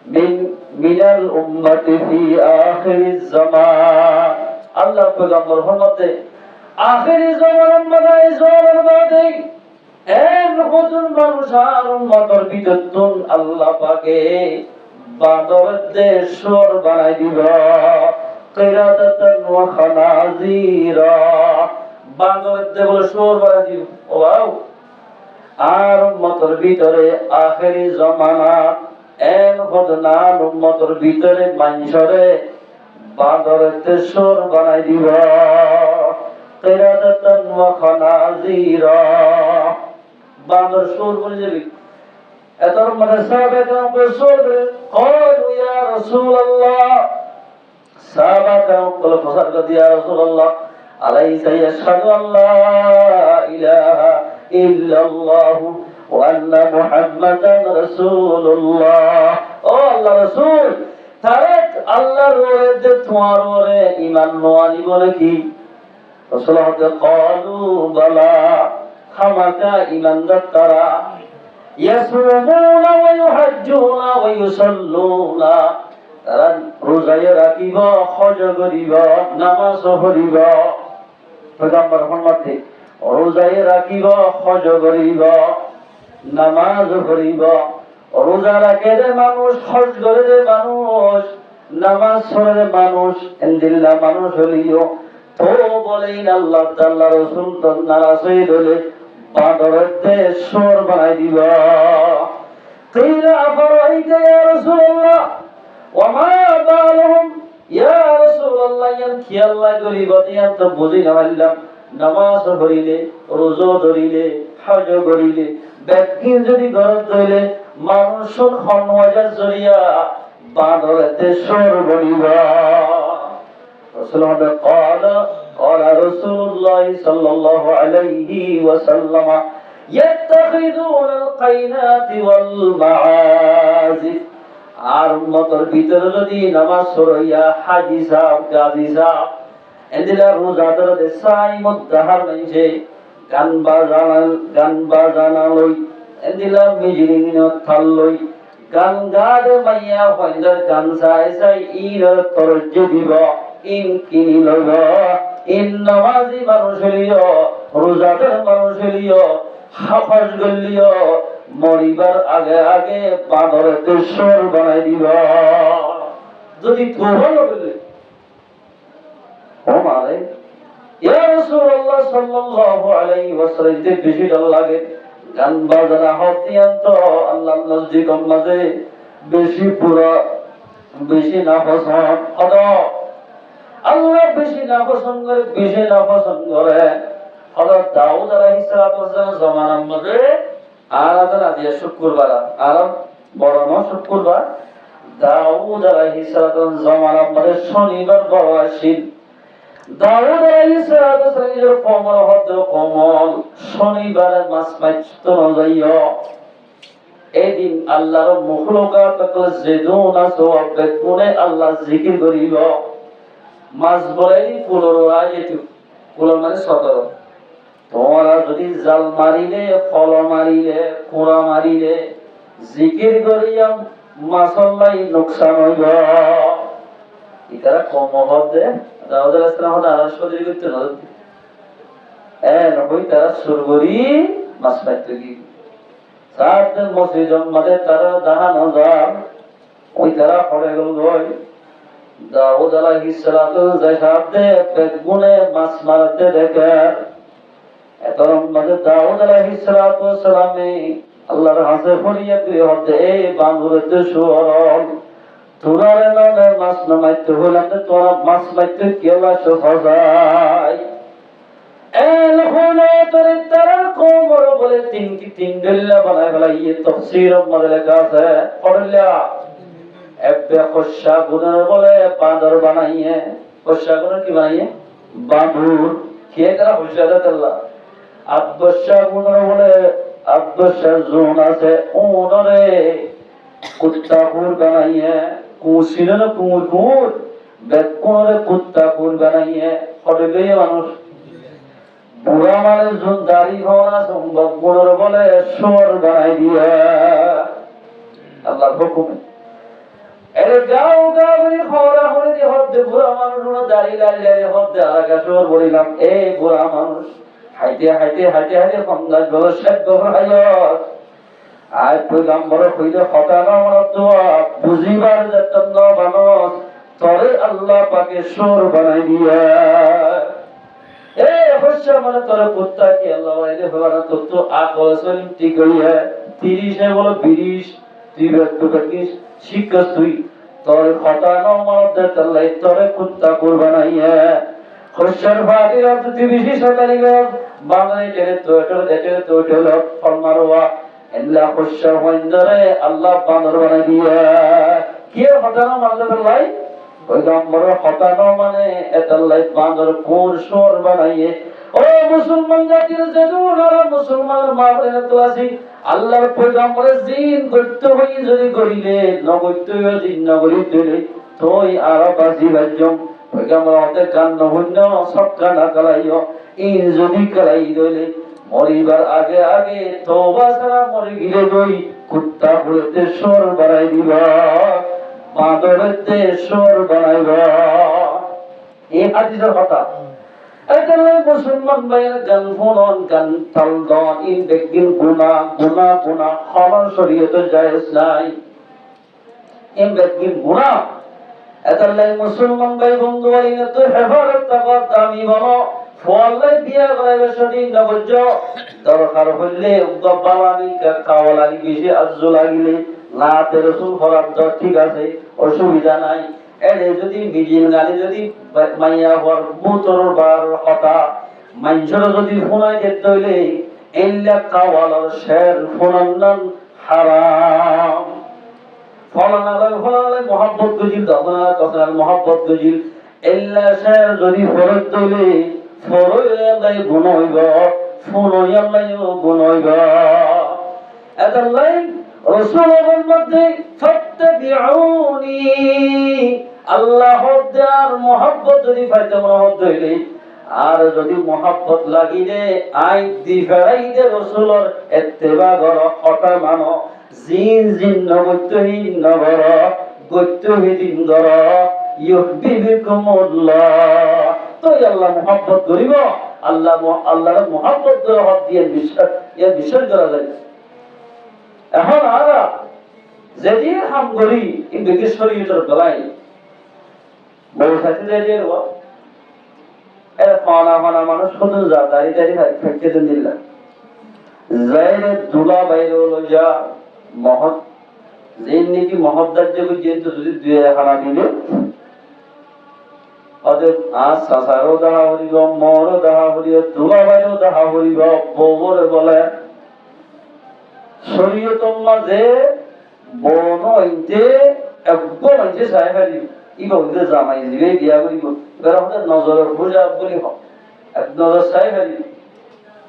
من الأمة في آخر الزمان اللہ پیغمبر فرماتے آخر زمان مدائی زمان باتے این خودن منوشان امتر بیدتن اللہ پاکے বাঁদর দেশর বানাই দিব কিরাদাতান ওয়া খানাজিরা, বান্দরের দেব সুর বাড়া দিব। ওয়াও। আর উম্মতের ভিতরে আখেরি জমানা এন ঘটনার উম্মতের ভিতরে মানুষরে বান্দরের সুর বানাই দিব। কিরাদাতান ওয়া খানাজিরা, বান্দর সুর বলে যাবি। এতর মানে সাহাবা کرام সুর قالوا يا رسول الله, সাহাবা کرام বলে ফসার করে ইয়া রাসূলুল্লাহ আলাইসা ইয়াশহাদু আল্লা ইলাহা ইল্লাল্লাহ ওয়া আন্না মুহাম্মাদান রাসূলুল্লাহ। ও আল্লাহ রাসূল, তারা আল্লাহর ওরে যে তোমার ওরে ঈমান নোয়ানি বলে কি? রাসূলুল্লাহ قالوا বালা, খামাকা ঈমানদার তারা ইয়াসুমুনা ওয়া ইউহাজ্জুনা ওয়া ইউসাল্লুনা, তারা রোজায় রাখিব, হজ করিব, নামাজ পড়িব। পয়গম্বর ফরমাতে রোজায় রাখিব, হজ করিব, নামাজ পড়িব। রোজা রাখে রে মানুষ, হজ করে রে মানুষ, নামাজ পড়ে রে মানুষ, ইনদিল্লাহ মানুষ হলিও তো বলেই আল্লাহ তাআলা রাসূল তো নারাজ হয়ে গেলে বান্দরতে সুর বানাই দিব। কিলা আফরাইতা ইয়া রাসূলুল্লাহ ওয়া মা বালুহুম, ইয়া রাসূলুল্লাহ ইয়ান কি আল্লাহ করিব ইয়ান তো বুঝি না পারলাম। নামাজ পড়িলে, রোজা ধরিলে, হজ করিলে, ব্যক্তি যদি ঘর ধরিলে মানুষের খনওয়াজার জরিয়া বান্দরতে সুর বলিব। রাসূলুল্লাহ قال رسول الله صلى الله عليه وسلم يتخذون القينات والمعازف, আর উম্মতের ভিতরে যদি নামাজ পড়িয়া হাজী সাহেব, গাজী সাহেব, এদিলা রোজাদার দেশাই মুদাহার মাইছে গান বাজানা লই, এদিলা মিজিরিন থাল লই, গান গাড়ে মাইয়া হইন্দার গান চাই চাই ইর তরজ দিব, ইন কিনি লইব। ইন নামাজি মানুষ হইলিও, রোজাদার মানুষ হইলিও, হাফাজ গলিও, মরিবার আগে আগে বাঁদরতে সুর বানাই দিব। যদি তোহল বলে ও মারে ইয়া রাসূলুল্লাহ সাল্লাল্লাহু আলাইহি ওয়াসাল্লাম, যে বেশি ডর লাগে গান বাজনা হতিয়ান্ত আল্লাহর নজদিক মাঝে বেশি পুরা বেশি না পছন্দ হতো। আল্লাহ বেশি না পছন্দ করে, বেশি না পছন্দ করে। হযরত দাউদ আলাইহিস সালাম জামানার মধ্যে আরাধনা দিয়ে শুক্রবার, আর বড় ন শুক্রবার, দাউদ আলাইহিস সালাম জামানার মধ্যে শনিবার বড় আসিল। দাউদ আলাইহিস সালামের কোমল হদ কোমল, শনিবারে মাছ মাইত নজাইও। এদিন আল্লাহর মখলুকাত যেদুন আছে বেগুনে আল্লাহ জিকির করিব। মাছ বলে পুনরায় যেত, পুনর মানে 17। তোমরা যদি জাল মারিলে, ফল মারিলে, কুড়া মারিলে, জিকির করিয়া মাছল্লাই নোকসান হইব। ইতারা কম হদে দাউদ আলাইহিস সালাম হদে আলাস শরীর করতে না নবী তারা সুরগরি মাছ পাইতে কি সাত মসজিদ মধ্যে তারা দানা নজার ওই তারা পড়ে গেল গই। দাউদ আলাইহিস সালাতু যাইতে বেগুনে মাছ মারতে দেখে। এতরম মধ্যে দাউদ আলাইহিস সালাতু সালামে আল্লাহর হাতে ফরিয়া দিয়ে হতে এই বান্দরতে সুরল তুরারে নামে মাছ নামাইতে হলাম তোরা মাছ মাইতে কেলা সজাই এল হলো তোর তারা কোমর বলে তিন গল্লা বানায় ফেলা। ইয়ে তাফসীর মধ্যে লেখা আছে পড়লা এবে খোসা গুনের বলে বাঁদর বানাইয়ে। খোসা গুনের কি বানাইয়ে? বাঁদর। কে তারা খোসা দেতলা আব্বাসা গুনের বলে আব্বাসা জোন আছে ওনরে কুত্তা কুর বানাইয়ে। কুছিনে না কুর বেকুনরে কুত্তা কুর বানাইয়ে হড়লে মানুষ। বুড়া মানে জোন দাড়ি হওয়া সম্ভব গুনের বলে সোর বানাই দিয়ে আল্লাহর হুকুমে। এর গাও গাবরি খওরা হরে দি হদ্দে বুড়া মানুষ না দাড়ি লাইলে হদ্দে আলাকা সোর বলিলাম এই বুড়া মানুষ হাইতে হাইতে হাইতে হাইতে ফন্দাজ বলে শেখ গবর হাইয়ত আজ পয়গম্বর কইলে হতানা মরত বুঝিবার যতন মানুষ তরে আল্লাহ পাকে সর বানাই দিয়া এ হচ্ছে মানে তোর কুত্তা কি আল্লাহ বাইরে হওয়ার তোর তো আকল সলিম ঠিক হইয়া 30 বলো 20 তুই ব্যক্তিটা কি শিক্ষা তুই তোর খতানো মারতে আল্লাহ তোরে কুত্তা কুরবানাইয়া হচ্ছের ফাটিরা তুই বেশি সকালি গেল বাংলায় টেনে তো এটা ফলমারোয়া এল্লা হচ্ছের হইন্দরে আল্লাহ বান্দর বানাই দিয়া কি খতানো মারতে আল্লাহ পয়গম্বরের হতানো মানে এতাল্লাই বান্দর কোন সর বানাইয়ে ও মুসলমান জাতির জেদুনারা মুসলমানের মাহফিলে তো আছি আল্লাহর পয়গম্বরের জিন করতে হই যদি করিলে নগত্য জিন নগরী দিলে তোই আর বাজি বাজম পয়গম্বর হতে কান নহন্য সক্কা না কালাইও ইন যদি কালাই দিলে মরিবার আগে আগে তওবা ছাড়া মরে গিলে গই কুত্তা বলতে সর বাড়াই দিবা বাঁদরতে সর বানাইবা এই হাদিসের কথা এখানে মুসলমান ভাইয়ের গান ফোনন গান তালদন ইন বেগিন গুনাহ আমার শরীয়তে জায়েজ নাই ইন বেগিন গুনাহ এখানে মুসলমান ভাই বন্ধু আইনে তো হেফাজত তাকওয়া দামি বনো ফলে বিয়া করাইবে সঠিক না বুঝছ দরকার হইলে উদ্বালানি কাওয়ালানি বেশি আজ্জু লাগিলে লাতে রসুল হরার ঠিক আছে অসুবিধা নাই এর যদি মিডিল গানে যদি মাইয়া হওয়ার মোটর বার হতা মাইনসর যদি ফোনাই যেতে হইলে এল্লা কাওয়ালার শের ফোনান্নান হারাম ফলানালে মহাব্বত গজিল তখন মহাব্বত গজিল এল্লা শের যদি ফরত হইলে ফরই গুণ হইব ফোনই গুণ হইব এতাল্লাই রাসূলের মধ্যে ফাত্তাবিউনি আল্লাহ দার mohabbat যদি পাইতে মহব্বত হইলে আর যদি mohabbat লাগিলে আই দি ফেরাইতে রাসূলের ইত্তেবা করো কথা মানো জিন নগত্যহীন নগর গত্যহীন ধর ইউহিবুকুমুল্লাহ তো আল্লাহ mohabbat করিব আল্লাহর mohabbat করে হাত দিয়ে বিশ্বাস করা যায় এখন আরা যদি হাম করি কিন্তু কি শরীয়তের বেলাই বউ সাথে যে রো এর পাওনা মানুষ কত যা দাঁড়িয়ে ফেটে দেন দিলা যাইরে দুলা বাইরে হলো যা মহৎ যেন নাকি মহদ্দার যে যেহেতু যদি দুই খানা দিলে ওদের আজ সাসারও দেখা হরিব মরও দেখা হরিব দুলা বাইরেও দেখা হরিব বউরে বলে শরীয়তের মাঝে বন হইতে একদম হইতে চাই ফেলি ইবা হইতে জামাই দিবে বিয়া করিব এবার আমাদের নজরের বোঝা বলি হোক এক নজর চাই ফেলি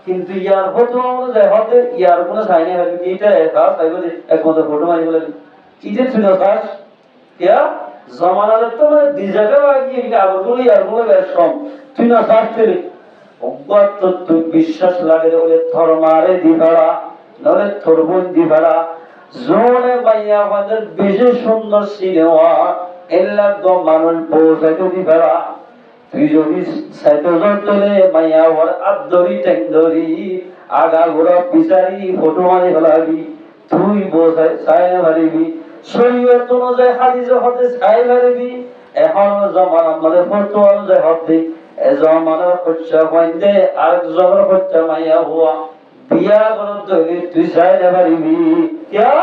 কিন্তু ইয়ার ফটো অনুযায়ী হতে ইয়ার কোনো চাইনি ফেলি এইটা একা চাইব যে একমাত্র ফটো মারি বলে ইতে তুই নকাশ ইয়া জমানার তো মানে দিজাকে লাগিয়ে আগরগুলো ইয়ার গুলো বেশ কম তুই না চাষ ফেলি অজ্ঞাত তুই বিশ্বাস লাগে বলে ধর্মারে দিবাড়া নলে থরবন দিবাড়া জোনে মাইয়া আমাদের বেশি সুন্দর সিনেমা এল্লা তো মানুষ পৌঁছাইতে দিবাড়া তুই যদি সাইতজন তোলে মাইয়া ওর আদরি টেঙ্গরি আগা ঘোড়া পিছারি ফটো মারি ফেলাবি তুই বোঝাই চাই মারিবি শরীয়ত অনুযায়ী হাদিস হতে চাই মারিবি এখন জমান আমাদের ফটো অনুযায়ী হতে জমানের হচ্ছে হইতে আরেকজনের হচ্ছে মাইয়া হওয়া বিয়া করতে তুই চাই মারিবি কিয়া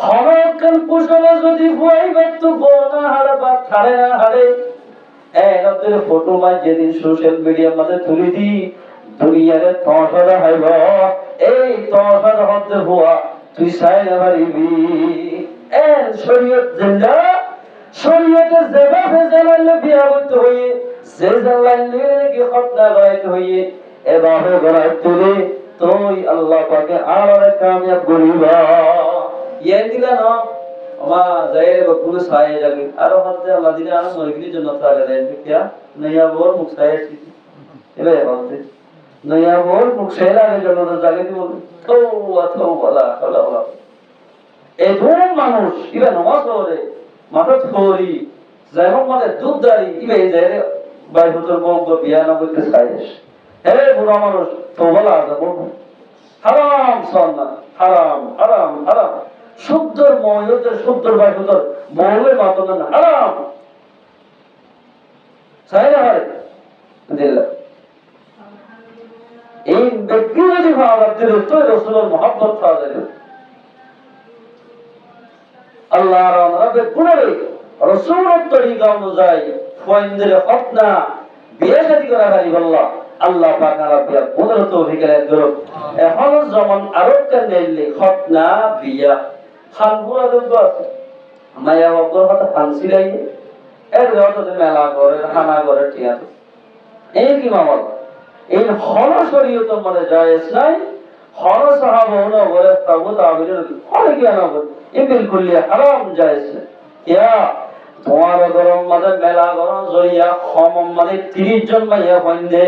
হরকাল কুশলে যদি ভুয়াইবে তো বোনা হারে বা ছাড়ে না হারে একাত্তর ফটো মাই যেদিন সোশ্যাল মিডিয়ার মধ্যে তুলি দি দুনিয়ারে তসরা হইব এই তসরা হতে হুয়া তুই চাই না পারিবি শরীয়ত জিন্দা শরীয়তে যেভাবে জানাইলে বিয়া করতে হইয়ে যে জানাইলে কি খতনা করাইতে হইয়ে এভাবে করাই তুলে তুই আল্লাহ পাকে আর কামিয়াব করিবা ইয়ে দিলা না আমার যাইরে বকুল সায়ে যাবে আর হতে আল্লাহ দিলে আর মরগির জন্য তারে দেন কিয়া নয়া বল মুখ সায়ে এবে বলতে নয়া বল মুখ সায়ে লাগে জন্য জাগে দিব তো আতো বলা হলা হলা এই দুই মানুষ ইবে নামাজ পড়ে মাথা থরি যাইম মানে দুধ দাঁড়ি ইবে যাইরে বাই হতর বঙ্গ বিয়া না করতে চাইস হে বুড়া মানুষ তো বলা যাব হারাম সন্না হারাম হারাম হারাম শুদ্ধর ময়তের শুদ্ধর বাই হতর বউয়ের মাতন না হারাম চাই না হয় দিল্লা এই ব্যক্তি যদি ভাবার দিল তো রসুলের মহব্বত পাওয়া যাবে আল্লাহ রাব্বে গুণরে রসুলের তরিকা অনুযায়ী ফয়েন্দের হকনা বিয়ে শাদী করা গাড়ি বললা আল্লাহ পাক রাব্বিয়া গুণরে তৌফিক এর করুক এখন যেমন আরব কান্দেলি হকনা বিয়া খানপুরা দেব আছে মায়া বকর হতে ফান্সিলাই এর যত মেলা করে খানা করে টিয়া এই কি মামলা এই হল শরীয়তের মধ্যে জায়েজ নাই হল সাহাবা হলো বলে তাবু তাবির হল কি না বলে এই বিলকুল হারাম জায়েজ না ইয়া তোমার গরম মধ্যে মেলা গরম জড়িয়া কম মানে 30 জন মাইয়া বন্ধে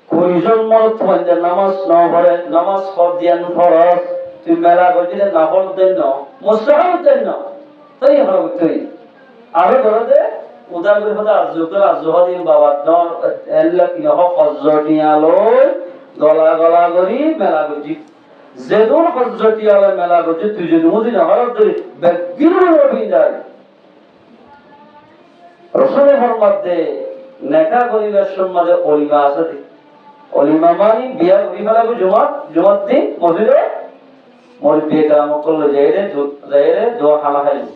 20 জন মরদ বন্ধে নামাজ ন পড়ে নামাজ পড়িয়ান ফরজ তুই মেলা গজিলে না পড়তেন না মুস্তাহাব দেন না তাই হলো তুই আর ধরতে উদাহরণ কথা আজুকর আজুহাদি বাবা দন এল্লা কি হক হজরটিয়ালয় গলা গলা করি মেলা গজি যেদুন হজরটিয়ালয় মেলা গজি তুই যদি মুদি না হরত ধরি বেগিরুল রবিদার রসুলের ফরমাতে নেকা করিবার সম্মাদে অলিমা আছে অলিমা মানে বিয়া করি ফেলাবো জুমাত দিন মসজিদে মোর বিয়ে কাম করলে যাইরে দোয়া খানা খাইল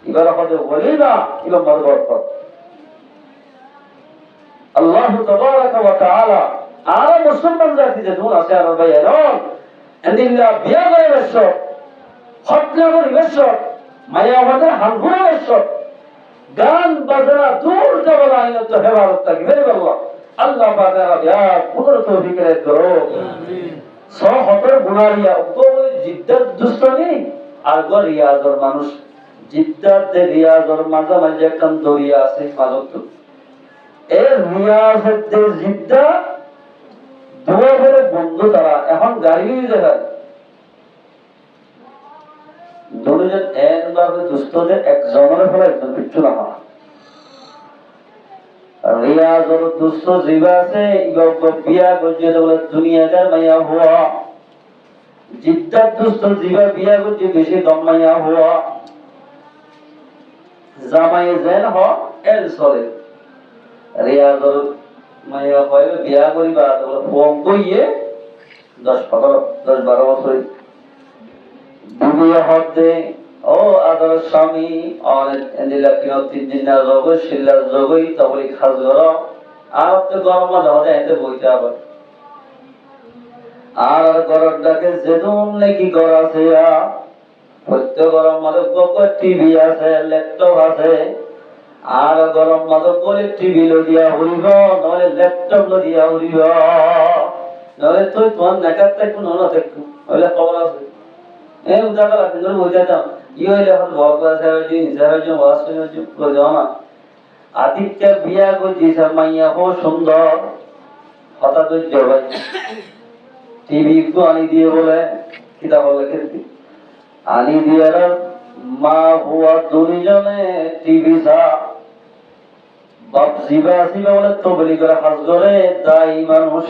এবার হতে বলি না এবার মত আল্লাহ তাবারাকা ওয়া তাআলা আর মুসলমান জাতি যে দূর আছে আর ভাইয়ের এন্দিল্লা বিয়া করে বেশ হত্যা করে বেশ মায়া আমাদের হানগুড়া বেশ গান বাজনা দূর যাওয়া আইন তো হেফাজত থাকি ভেরি আল্লাহ আল্লাহ পাক বিয়া পুরো তৌফিক এর করো আমিন সব হতর গুনারিয়া তো জিদ্দাত দুস্তানি আর গো রিয়াজর মানুষ জিদ্দাত দে রিয়াজর মাঝে একটা দরিয়া আছে মাঝত এর রিয়াজত দে জিদ্দা দুয়া বলে বন্ধু তারা এখন গাড়ি দেখা দুজন একভাবে দুস্থদের একজনের ফলে একজন পিছু না হয় রিয়াজর দুস্থ জিবা আছে বিয়া গজিয়ে বলে দুনিয়াদার মাইয়া হওয়া জিদ্দার দুস্থ জিবা বিয়া গজিয়ে বেশি দম মাইয়া হওয়া জামাই যেন হ এল চলে রিয়াজর মাইয়া হয় বিয়া করিবা ফোন কইয়ে 10-12 বছর দুনিয়া হতে ও আদর স্বামী অনেক এন্দিলা কিনো 3 দিন না যোগ শিল্লার যোগই তবলি খাজ করো আর তো গরম না হতে এতে বইতে আবার আর গরম ডাকে যেদুন নাকি গর আছে প্রত্যেক গরম মাদক গপ টিভি আছে ল্যাপটপ আছে আর গরম মাদক বলে টিভি লইয়া হইব নয় ল্যাপটপ লইয়া হইব নয় তুই তোমার নেকাত থাকবো না থাকবো হইলে খবর আছে এই উদাহরণ আপনি বুঝাতাম ইয়ে এখন ভগবান সাহেবজি সাহেবজি ওয়াসিনজি প্রজনা আদিত্য বিয়া গজি মাইয়া হো সুন্দর হঠাৎ জবাই টিভি কো আনি দিয়ে বলে কিতাব লেখে আনি দিয়ে মা হুয়া দুইজনে টিভি সা বাপ জিবা জিবা বলে তো বলি করে হাজ করে দাই মানুষ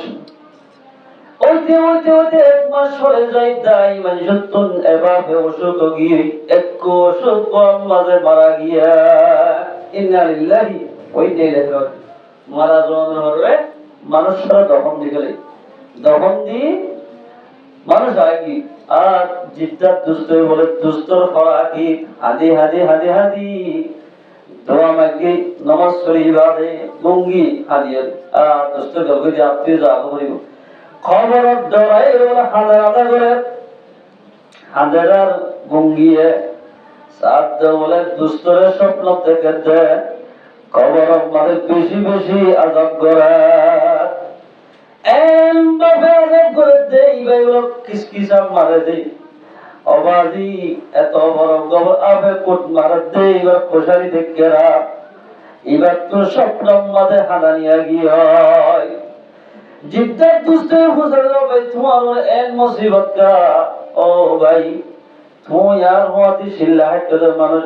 ওইতে ওইতে ওইতে 1 মাস হয়ে যায় দাই মানুষ তুন এভাবে অসুখ গিয়ে এক অসুখ কম মাঝে মারা গিয়া ইন্না লিল্লাহি ওই ইন্না ইলাইহি মারা যাওয়ার হলে মানুষরা দহন দিলে দহন দি মানুষ আগে আর জিদ্দাত দুষ্ট বলে দুস্তর ফরা কি হাদি হাদি হাদি হাদি দোয়া মাগি নামাজ পড়িবা দে গঙ্গি হাদিয়ে আর দুষ্ট গলগে আত্মীয় যাবো করিব খবর ডরাই বলে হাজার করে হাজার গঙ্গিয়ে সাদ বলে দুস্তরে স্বপ্ন থেকে দে খবর মানে বেশি বেশি আজাব করে এত বড় গবর আবে কোট মারা দে এবার কোষারি দেখে এবার তো স্বপ্ন মাঝে হানা নিয়ে গিয়ে জিদ্দার দুস্তে গুজর ভাই তোমার এন মুসিবত কা ও ভাই তুই আর হওয়াতে শিল্লা হাইতে মানুষ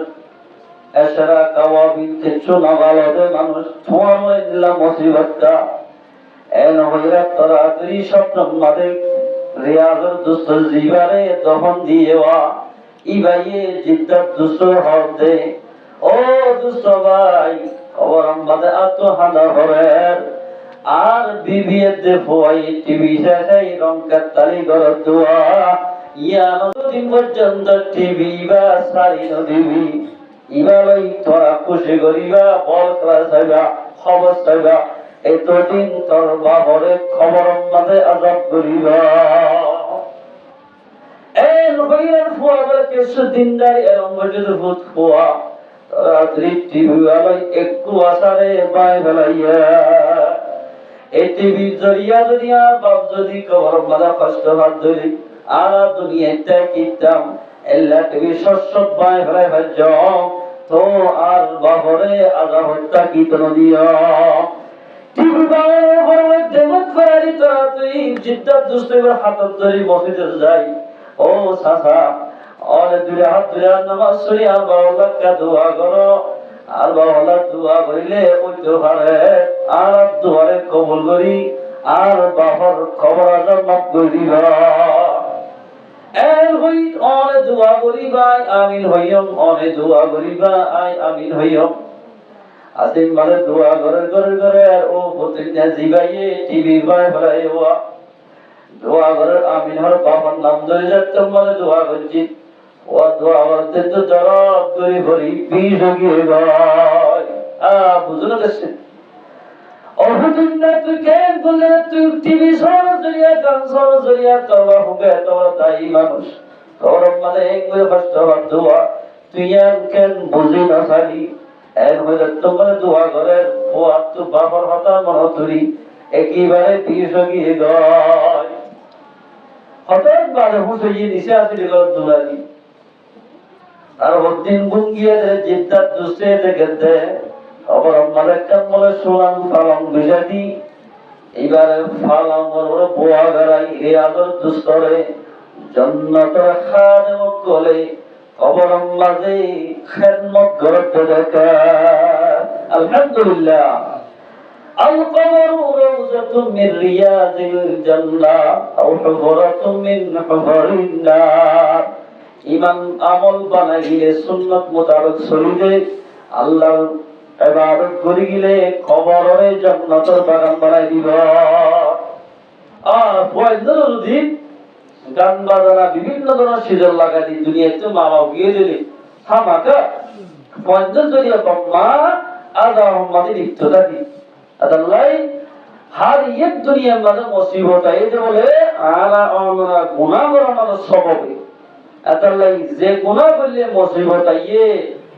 এছাড়া কাওয়াবিন কিছু না ভালো মানুষ তোমার দিলাম মুসিবত কা এন হইরা তাড়াতাড়ি স্বপ্ন মাঝে রিয়াজের দুস্ত জিবারে দহন দিয়েওয়া ই ভাইয়ে জিদ্দার দুস্ত হতে ও দুস্ত ভাই কবরম বাদে আত হানা হবে আর বিবিএতে ভয় টিভি শেষে রংকার তালি গর দোয়া ইয়া নদিন পর্যন্ত টিভি বা সারি নদীবি ইবালই তোরা খুশি করিবা বল ক্লাস হইবা খবর চাইবা এতদিন তোর বাবরে খবরম বাদে আজাব করিবা এই নবীর ফুয়া বলে কিছু দিনদারি এরম বজুদ ভূত ফুয়া রাত্রি টিভি আলাই একটু আসারে বাই বেলাইয়া এই টিভির জরিয়া দুনিয়া বাপ যদি কবর মাদা কষ্ট হাত ধরি আর দুনিয়াতে কিতাম এল্লা টিভি শস্য বাই বেলাই ভাজ্য তো আর বাবরে আজা হত্যা কি তো নদিয়া টিভি বাবরে বলে দেবত ফেরারি তোরা তুই জিদ্দাত দুস্তের হাতত ধরি মসজিদে যাই ও সাসা অলে দুরে হাত ধরে নামাজ পড়ি আর বাবা কা দোয়া করো আর বাবা দোয়া করিলে ওই তো পারে আর দোয়ারে কবুল করি আর বাবার খবর আজাব মাফ করে দিবা এল হই অলে দোয়া করিবা আমিন হইয়ম অলে দোয়া করিবা আই আমিন হইয়ম আসিম মানে দোয়া করে আর ও প্রতিদিন জিবাইয়ে টিভি বাই ফলাই হওয়া দোয়া করে আমিন হর বাবার নাম ধরে যাচ্ছে মানে দোয়া করছি ও দোয়া করতে তো জবাব ধরে ভরি বিষ গিয়ে গায় বুঝলো দেশে অবদিন না তুই কেন বললে তুই টিভি সরজরিয়া গান সরজরিয়া তবা হবে তোরা তাই মানুষ তোর মানে একবার কষ্ট হওয়ার দোয়া তুই আর কেন বুঝি না সারি এক হলে তোমার দোয়া করে ও আর তো বাবার হতা মনে তুলি একেবারে বিষ গিয়ে গায় হঠাৎ বাজে হুঁসে নিচে আসলে দোলারি আর ওদিন গুঙ্গিয়ে জিদ্দার দুসে দেখে আবার আমাদের কামলে সোনাম ফালাম বিজাতি এবারে ফালাম ওর বোয়া গারাই এ আদর দুস্তরে জান্নাতের খাদেম কোলে কবর মাঝে খেদমত করতে দেখা আলহামদুলিল্লাহ আল কবরু রাউযাতুম মিন রিয়াজিল জান্নাহ আও হুফরাতুম মিন হুফারিন নার ইমান আমল বানাইলে সুন্নাত মোতাবেক চলিলে আল্লাহর ইবাদত করি গেলে কবরে জান্নাতের বাগান বানাই দিব আর পয়দরুদ্দিন গান বাজানা বিভিন্ন ধরনের সিজন লাগাই দুনিয়াতে মামা গিয়ে দিলে হামাকা পয়দর জরিয়া কম্মা আদা আহমদি লিপ্ত থাকি আদাল্লাই হার এক দুনিয়ার মাঝে মুসিবত এই যে বলে আলা আমরা গুনাহ করা মানুষ স্বভাবে আদাল্লাই যে গুনাহ করলে মুসিবত আইয়ে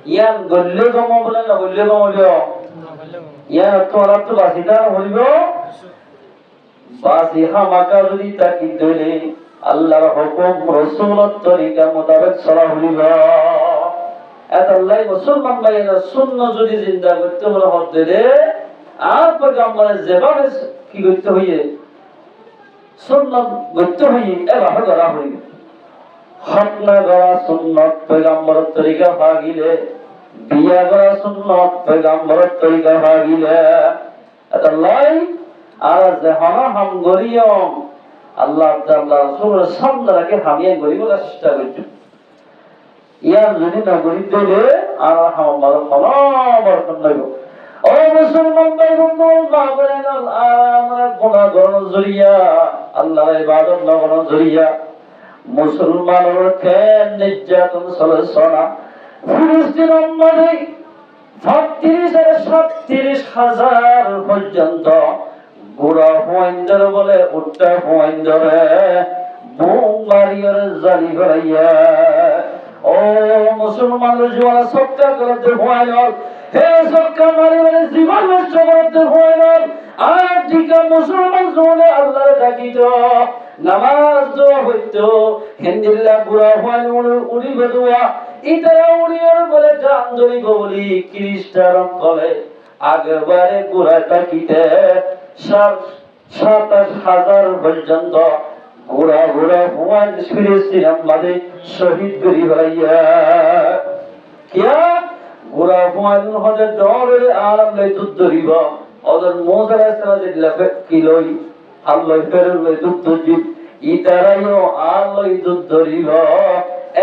ইয়ান গল্লে জমা বলে না গল্লে জমা হইলো ইয়ান তোরা তো বাসিদা হইলো বাসি হামাকা যদি তাকি দইলে আল্লাহর হুকুম রাসূলের তরিকা মোতাবেক চলা হইল আদাল্লাই মুসলমান ভাইরা সুন্নাহ যদি জিন্দা করতে হলে হতে আর পয়গম্বরের যেভাবে কি করতে হইয়ে সুন্নাত করতে হইয়ে এভাবে করা হইবে হক না করা সুন্নাত পয়গম্বরের তরিকা ভাগিলে বিয়া করা সুন্নাত পয়গম্বরের তরিকা ভাগিলে আল্লাহ আর জাহানা হাম গরিয়ম আল্লাহ তাআলা রাসূলের সামনে রাখে হামিয়ে গরিব চেষ্টা করছি ইয়ার যদি না গরিব দিলে আর হাম মারা ফলা বরকত লাগবে ও মুসলমান ভাই বন্ধু আল্লাহ করেন আমরা গুনাহ করার জরিয়া আল্লাহর ইবাদত না করার জরিয়া মুসলমানের কেন নির্যাতন চলছনা ফিলিস্তিন মধ্যে ৩৬,০০০ পর্যন্ত বুড়া হুয়াইন্দর বলে উঠটা হুয়াইন্দরে বোম মারিয়ার জালি ফেলাইয়া ও মুসলমানের জোয়ারা সবটা করতে হুয়াইল হে সরকার মারিবারে জীবন নষ্ট করতে হুয়াইল আর ঠিকা মুসলমান জোনে আল্লাহর ডাকিত নামাজ দোয়া হইতো হিন্দিল্লা বুড়া হুয়াইল উড়ি বেদুয়া ইতারা উড়িয়ার বলে জান ধরি বলি খ্রিস্টান বলে আগেবারে বুড়া ডাকিতে ২৭,০০০ পর্যন্ত ঘোড়া ঘোড়া হুয়াইল ফিলিস্তিন মাঝে শহীদ করি হইয়া কিয়া ঘোড়া হুয়াইল হতে ডরের আরাম লাই দুধ ধরিব ওদের মোজার আসরা দিলা কি লই আল্লাহ ফেরল লই দুধ ধরিব ইতারাইও আল্লাহ দুধ ধরিব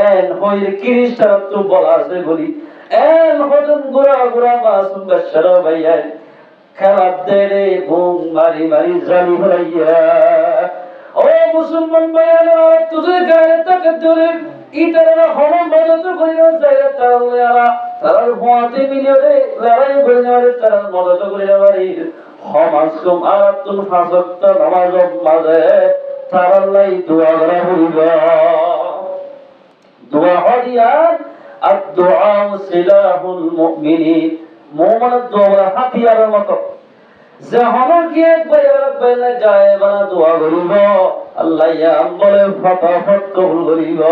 এন হইলে খ্রিস্টান তো বলা আছে বলি এল হদন গুড়া গুড়া মাসুম বাচ্চারা ভাইয়া খেলার দেরে বুম মারি মারি জালি হলাইয়া ও মুসলমান ভাইয়া তুই গায়ে তাকে ধরে ইতারা হমন মদত করিয়া যায় তারা তারার ভোঁয়াতে মিলিয়ে লড়াই করে নেওয়ারে তারা মদত করে নেওয়ারে সমাজকম আর তুমি ফাঁসক্ত নামাজ মাঝে তারাল্লাই দোয়া করা হইব দোয়া হরিয়া আর দোয়া সিলাহুল মুমিনিন মুমিনের দোয়া হাতিয়ারের মতো যে হনকে বাইরে যায় বানা দোয়া করিব আল্লাহ ইয়া বলে ফটাফট কবুল করিব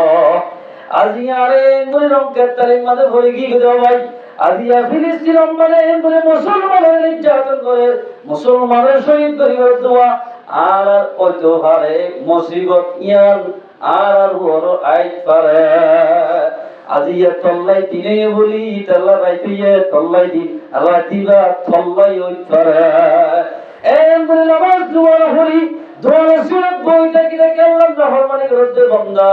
আজি আরে মনে রঙের তালিম মাঝে ভরে কি দেওয়া ভাই আজিয়া ফিলিস্তিন মানে বলে মুসলমানের নির্যাতন করে মুসলমানের শহীদ করিবার দোয়া আর কত হারে মুসিবত ইয়ান আর বড় আইত পারে আজিয়া তল্লাই দিনে বলি তল্লা রাইতে তল্লাই দিন রাতিবা তল্লাই ওই পারে এম বলে নামাজ দোয়া হরি দোয়া সুরত বইটা কি দেখে আল্লাহ রহমানের বিরুদ্ধে বান্দা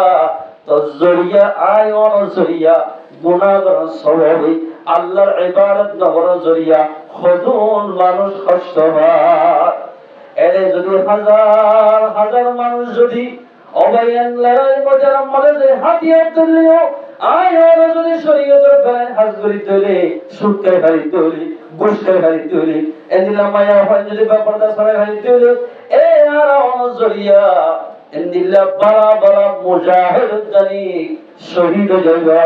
তজরিয়া আয় অনজরিয়া গুনাহগার সওয়াবি আল্লাহর ইবাদত নগর জরিয়া হজুন মানুষ কষ্ট হয় এরে যদি হাজার হাজার মানুষ যদি অবায়ান লড়াই মজার মধ্যে হাতিয়ার তুললেও আয় ওর যদি শরীয়তের বেলায় হাজগরি তুলে সুটকে হারি তুলে গোশকে হারি তুলে এদিলা মায়া হয় যদি ব্যাপারটা সবাই হারি তুলে এ আর অনজরিয়া এদিলা বড় বড় মুজাহিদ জানি শহীদ জায়গা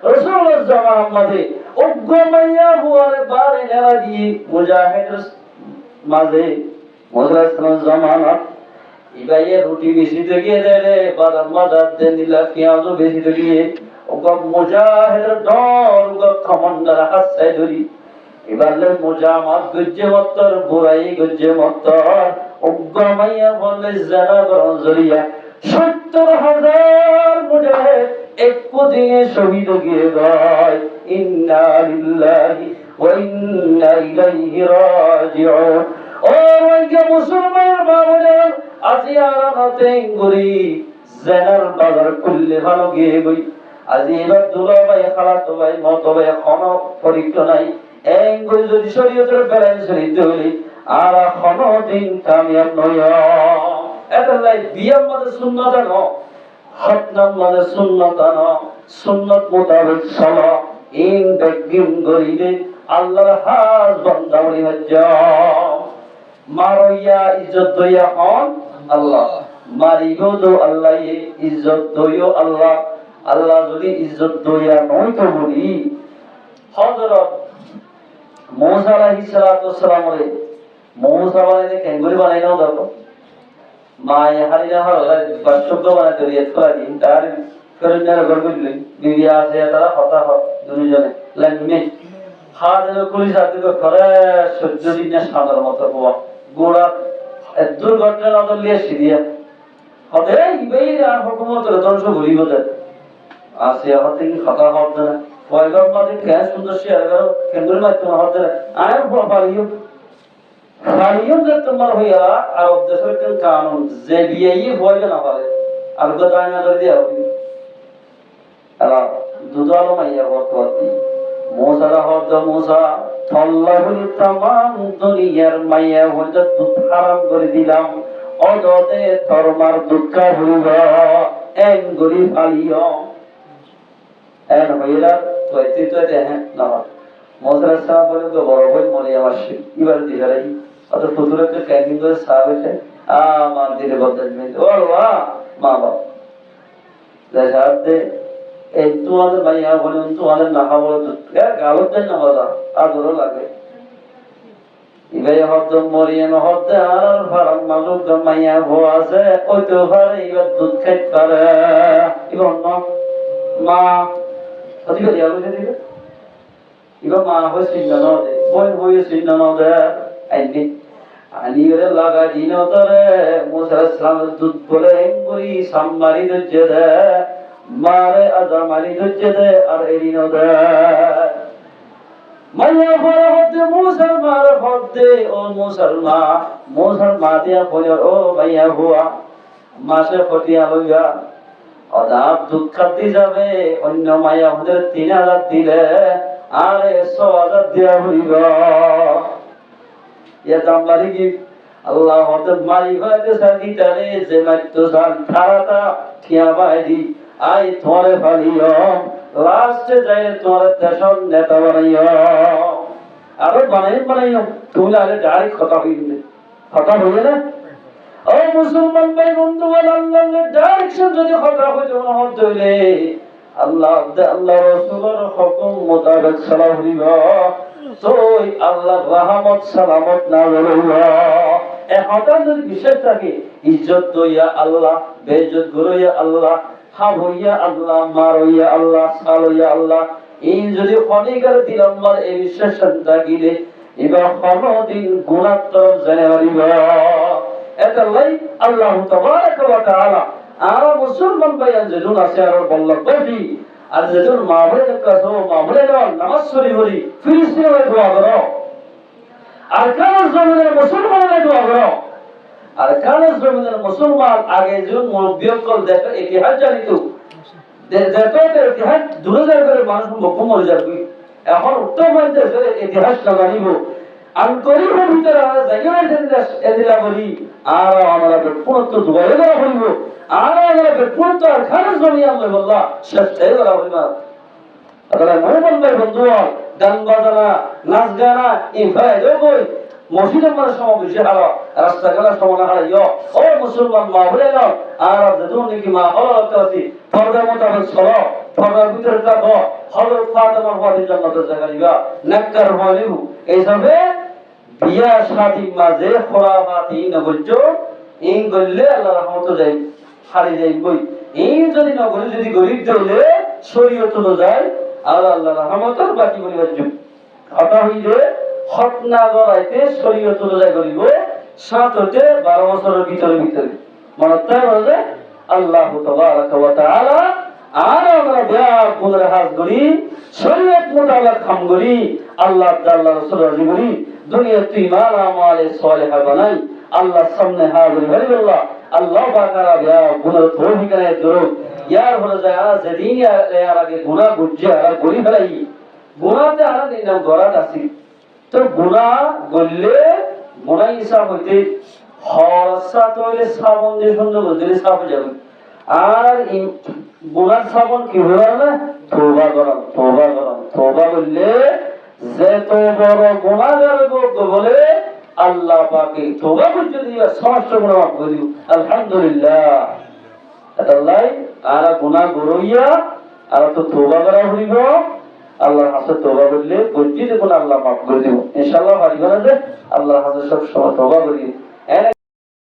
রাসূলুল্লাহ জামানার মাঝে উগ্র মাইয়া হুয়ার বারে নেওয়া দিয়ে মুজাহিদ মাঝে মুজাহিদ জামানাত ইবাইয়ে রুটি বেশি তো গিয়ে দেয় বাদাম মাদার দেন দিলা পেঁয়াজও বেশি তো গিয়ে ওগা মুজাহিদের দল ওগা কমান্ডার হাত চাই ধরি এবারে মুজামাত গজ্জে মত্তর বুড়াই গজ্জে মত্তর উগ্র মাইয়া বললে জানা করন জরিয়া ৭০,০০০ মুজাহিদ একো দিনে শহীদ গিয়ে গয় ইন্না লিল্লাহি ওয়া ইন্না ইলাইহি রাজিউন ও ওইকে মুসলমান বাবাদের আজি আরামতে গরি জেনার বাজার করলে ভালো গিয়ে গই আজি এবার দুলা ভাই খালাতো ভাই মতো ভাই কোনো পরীক্ষা নাই এই গরি যদি শরীয়তের বেলায় শরীয়ত হলি আর কোনো দিন কামিয়াব নয় এটা লাই বিয়ার মধ্যে সুন্নাত ন হতনাম মধ্যে সুন্নাত ন সুন্নাত মোতাবেক চলা ইন বেগিম গরিলে আল্লাহর হাজ বান্দাওয়ালি হজ্জা মারইয়া ইজ্জত দইয়া হন আল্লাহ মারিগো দো আল্লাহ ইজ্জত দইও আল্লাহ আল্লাহ যদি ইজ্জত দইয়া নয় তো বলি হযরত মুসা আলাইহিস সালাতু ওয়াসসালাম রে মুসা বানাইতে কেঙ্গুরি বানাইনো দেখো মায়ে হারিনা হলা বাসুগ্য বানাইতে রিয়াত করা দিন তার ফেরনার গরগুলি বিবি আছে তারা হতা হ দুইজনে লাগমে হাদের কুলি সাথে করে সহ্য দিন না সাদার মতো হওয়া গোড়া দুর্ঘটনা নজর লিয়ে সিরিয়া হতে ইবেই আর হুকুমতের ধ্বংস ঘুরিব আছে হতে কি কথা হবে না পয়গম মাঝে গ্যাস সুন্দর শেয়ার করো কেন্দ্রের মাধ্যমে হতে আয় পালিও যে তোমার হইয়া আর দেশের কোন কানুন যে বিয়েই হয় না পারে আর গদায় না করে দিয়া হবে আলা দুদালো মাইয়া বর্তমানে মোসারা হদ মোসা আল্লাহুল তামাম দুনিয়ার মাইয়া হইতে দুধ হারাম করে দিলাম অদতে তরমার দুঃখ হইব এন গরি পালিও এন হইলা তোইতে তোইতে হ্যাঁ না মোসারা সাহেব বলে তো বড় ভাই মনে আমার এবার দিহারাই অত ফুতুরকে ক্যাম্পিং করে সাহেব এসে আমার দিলে বদলাজমেন্ট ও বাবা মা বাবা দেখা দে এই তোমাদের মাইয়া বলে তোমাদের নাকা বলে গালত দেয় না বাবা আদরও লাগে ইবাই হদ মরিয়াম হদ আর ফারাম মালুক মাইয়া ভো আছে ওই তো পারে এবার দুধ খাইতে পারে এবার মা অধিক দিয়া বসে দিবে এবার মা হয়ে চিন্তা ন দে বই বই চিন্তা ন দে আইনি আনি করে লাগা দিন তরে মুসা ইসলামের দুধ বলে করি সাম্মারি দজ্জে দে মারে আজামারি দজ্জে দে আর এরিন দে মাইয়া ফরা হতে মুসলমান হতে ও মুসলমান দিয়া কইর ও মাইয়া হুয়া মাসে ফটিয়া লইয়া অদাব দুধ খাতে যাবে, অন্য মায়া ওদের 3000 দিলে আরে 6000 দেওয়া হইব। এতাম বাড়ি কি আল্লাহ হঠাৎ মারি হইতে সাদিতারে যে মাইতো সান থারাটা ঠিয়া বাইদি আই তোরে ফালিও লাস্টে যাই তোরে দেশন নেতা বানাইও আরো বানাইও তুমি আগে ডাইরেক্ট কথা হইবে, কথা হইবে না। ও মুসলমান ভাই বন্ধু, আল্লাহর ডাইরেকশন যদি কথা হইতে মনে হইলে আল্লাহ রাসূলের হুকুম মোতাবেক সালাহ হইব, তোই আল্লাহর রহমত সালামত না হইব। এখন যদি বিশেষ থাকে ইজ্জত দইয়া আল্লাহ, বেইজ্জত গরইয়া আল্লাহ, হাব হইয়া আল্লাহ, মার হইয়া আল্লাহ, সাল হইয়া আল্লাহ, এই যদি খনিকার দিলম্বর এই বিশ্বাস থাকিলে এবার কোনদিন গুনাহ তরফ জানে পারিব। এটাই আল্লাহ তাবারক ওয়া তাআলা আর মুসলমান ভাইয়ান যেজন আছে আর বল্লভ বেশি আর যেজন মাহবুবের কাছে মাহবুবের নামাজ পড়ি বলি ফিলিস্তিনে দোয়া করো, আর কার জমিনের মুসলমানের দোয়া করো, আর কার জমিনের মুসলমান আগে যেজন মুরব্বিয়কল দেখে ইতিহাস জানিত দেখতে ইতিহাস দূরে করে মানুষ মুখ মরে যাবে। এখন উত্তর বাংলাদেশে ইতিহাস না জানিব আমি গরিবের ভিতরে এদিলা বলি আর আমরা পুরো দুবাইয়ে করা বলিব আর আমরা পুরো আর খারাপ জমি আনলে বললা শেষটাই করা বলিব। তাহলে মোহাম্মদ ভাই বন্ধু গান বাজানা নাচ গানা এই ভাই কই মসজিদের মানে সমাবেশে হারা রাস্তাঘাটের সমানা হারাইও ও মুসলমান মা বলে নাও আর যেমন নাকি মা হলো আছে পর্দার মোতাবেক চলো, পর্দার ভিতরে থাকো, হযরত ফাতেমার ওয়ালি জান্নাতের জায়গা নিবা নেককার ওয়ালিউ এইভাবে বিয়া শাদীর মাঝে খোরাফাতি নগর্য এই গল্লে আল্লাহর রহমত যাই হারি যাই বই এই যদি নগরে যদি গরিব দলে শরীয়ত তো যায় আর আল্লাহর রহমতের বাকি বলিবার যুগ কথা হইলে হক না গড়াইতে শরীয়ত তো যায় গরিব 7 হতে 12 বছরের ভিতরে মনে তাহলে আল্লাহ তাবারক ওয়া তাআলা আর আমরা বিয়া গুনার হাত করি শরীয়ত মোতাবেক কাম করি আল্লাহ তাআলা রাসূলের জীবনী দুনিয়াতে ইমান আমালে সালেহা বানাই আল্লাহ সামনে হাজির হইল্লাহ আল্লাহ বাকারা বিয়া গুনার তৌফিক করে দরুদ ইয়ার হলো যায় যেদিন এর আগে গুনাহ বুঝে আর করি ফেলাই গুনাহতে আর নিলাম গরাত আসি তো গুনাহ গললে গুনাহ হিসাব হইতে হরসা তৈলে শ্রাবণ যে সুন্দর দিলে সাফ হয়ে যাবে আর গুনার শ্রাবণ কি হয়ে না তওবা করা তওবা করলে যে তো বড় গুনাহগার বলে আল্লাহ পাকে তওবা করতে দিবা সমস্ত গুনাহ মাফ করে দিও আলহামদুলিল্লাহ। আল্লাহ আর গুনাহ গরইয়া আর তো তওবা করা হইব আল্লাহর কাছে তওবা করলে বজ্জিত গুনাহ আল্লাহ মাফ করে দিও ইনশাআল্লাহ। পারিবা না যে আল্লাহর কাছে সব সময় তওবা করি।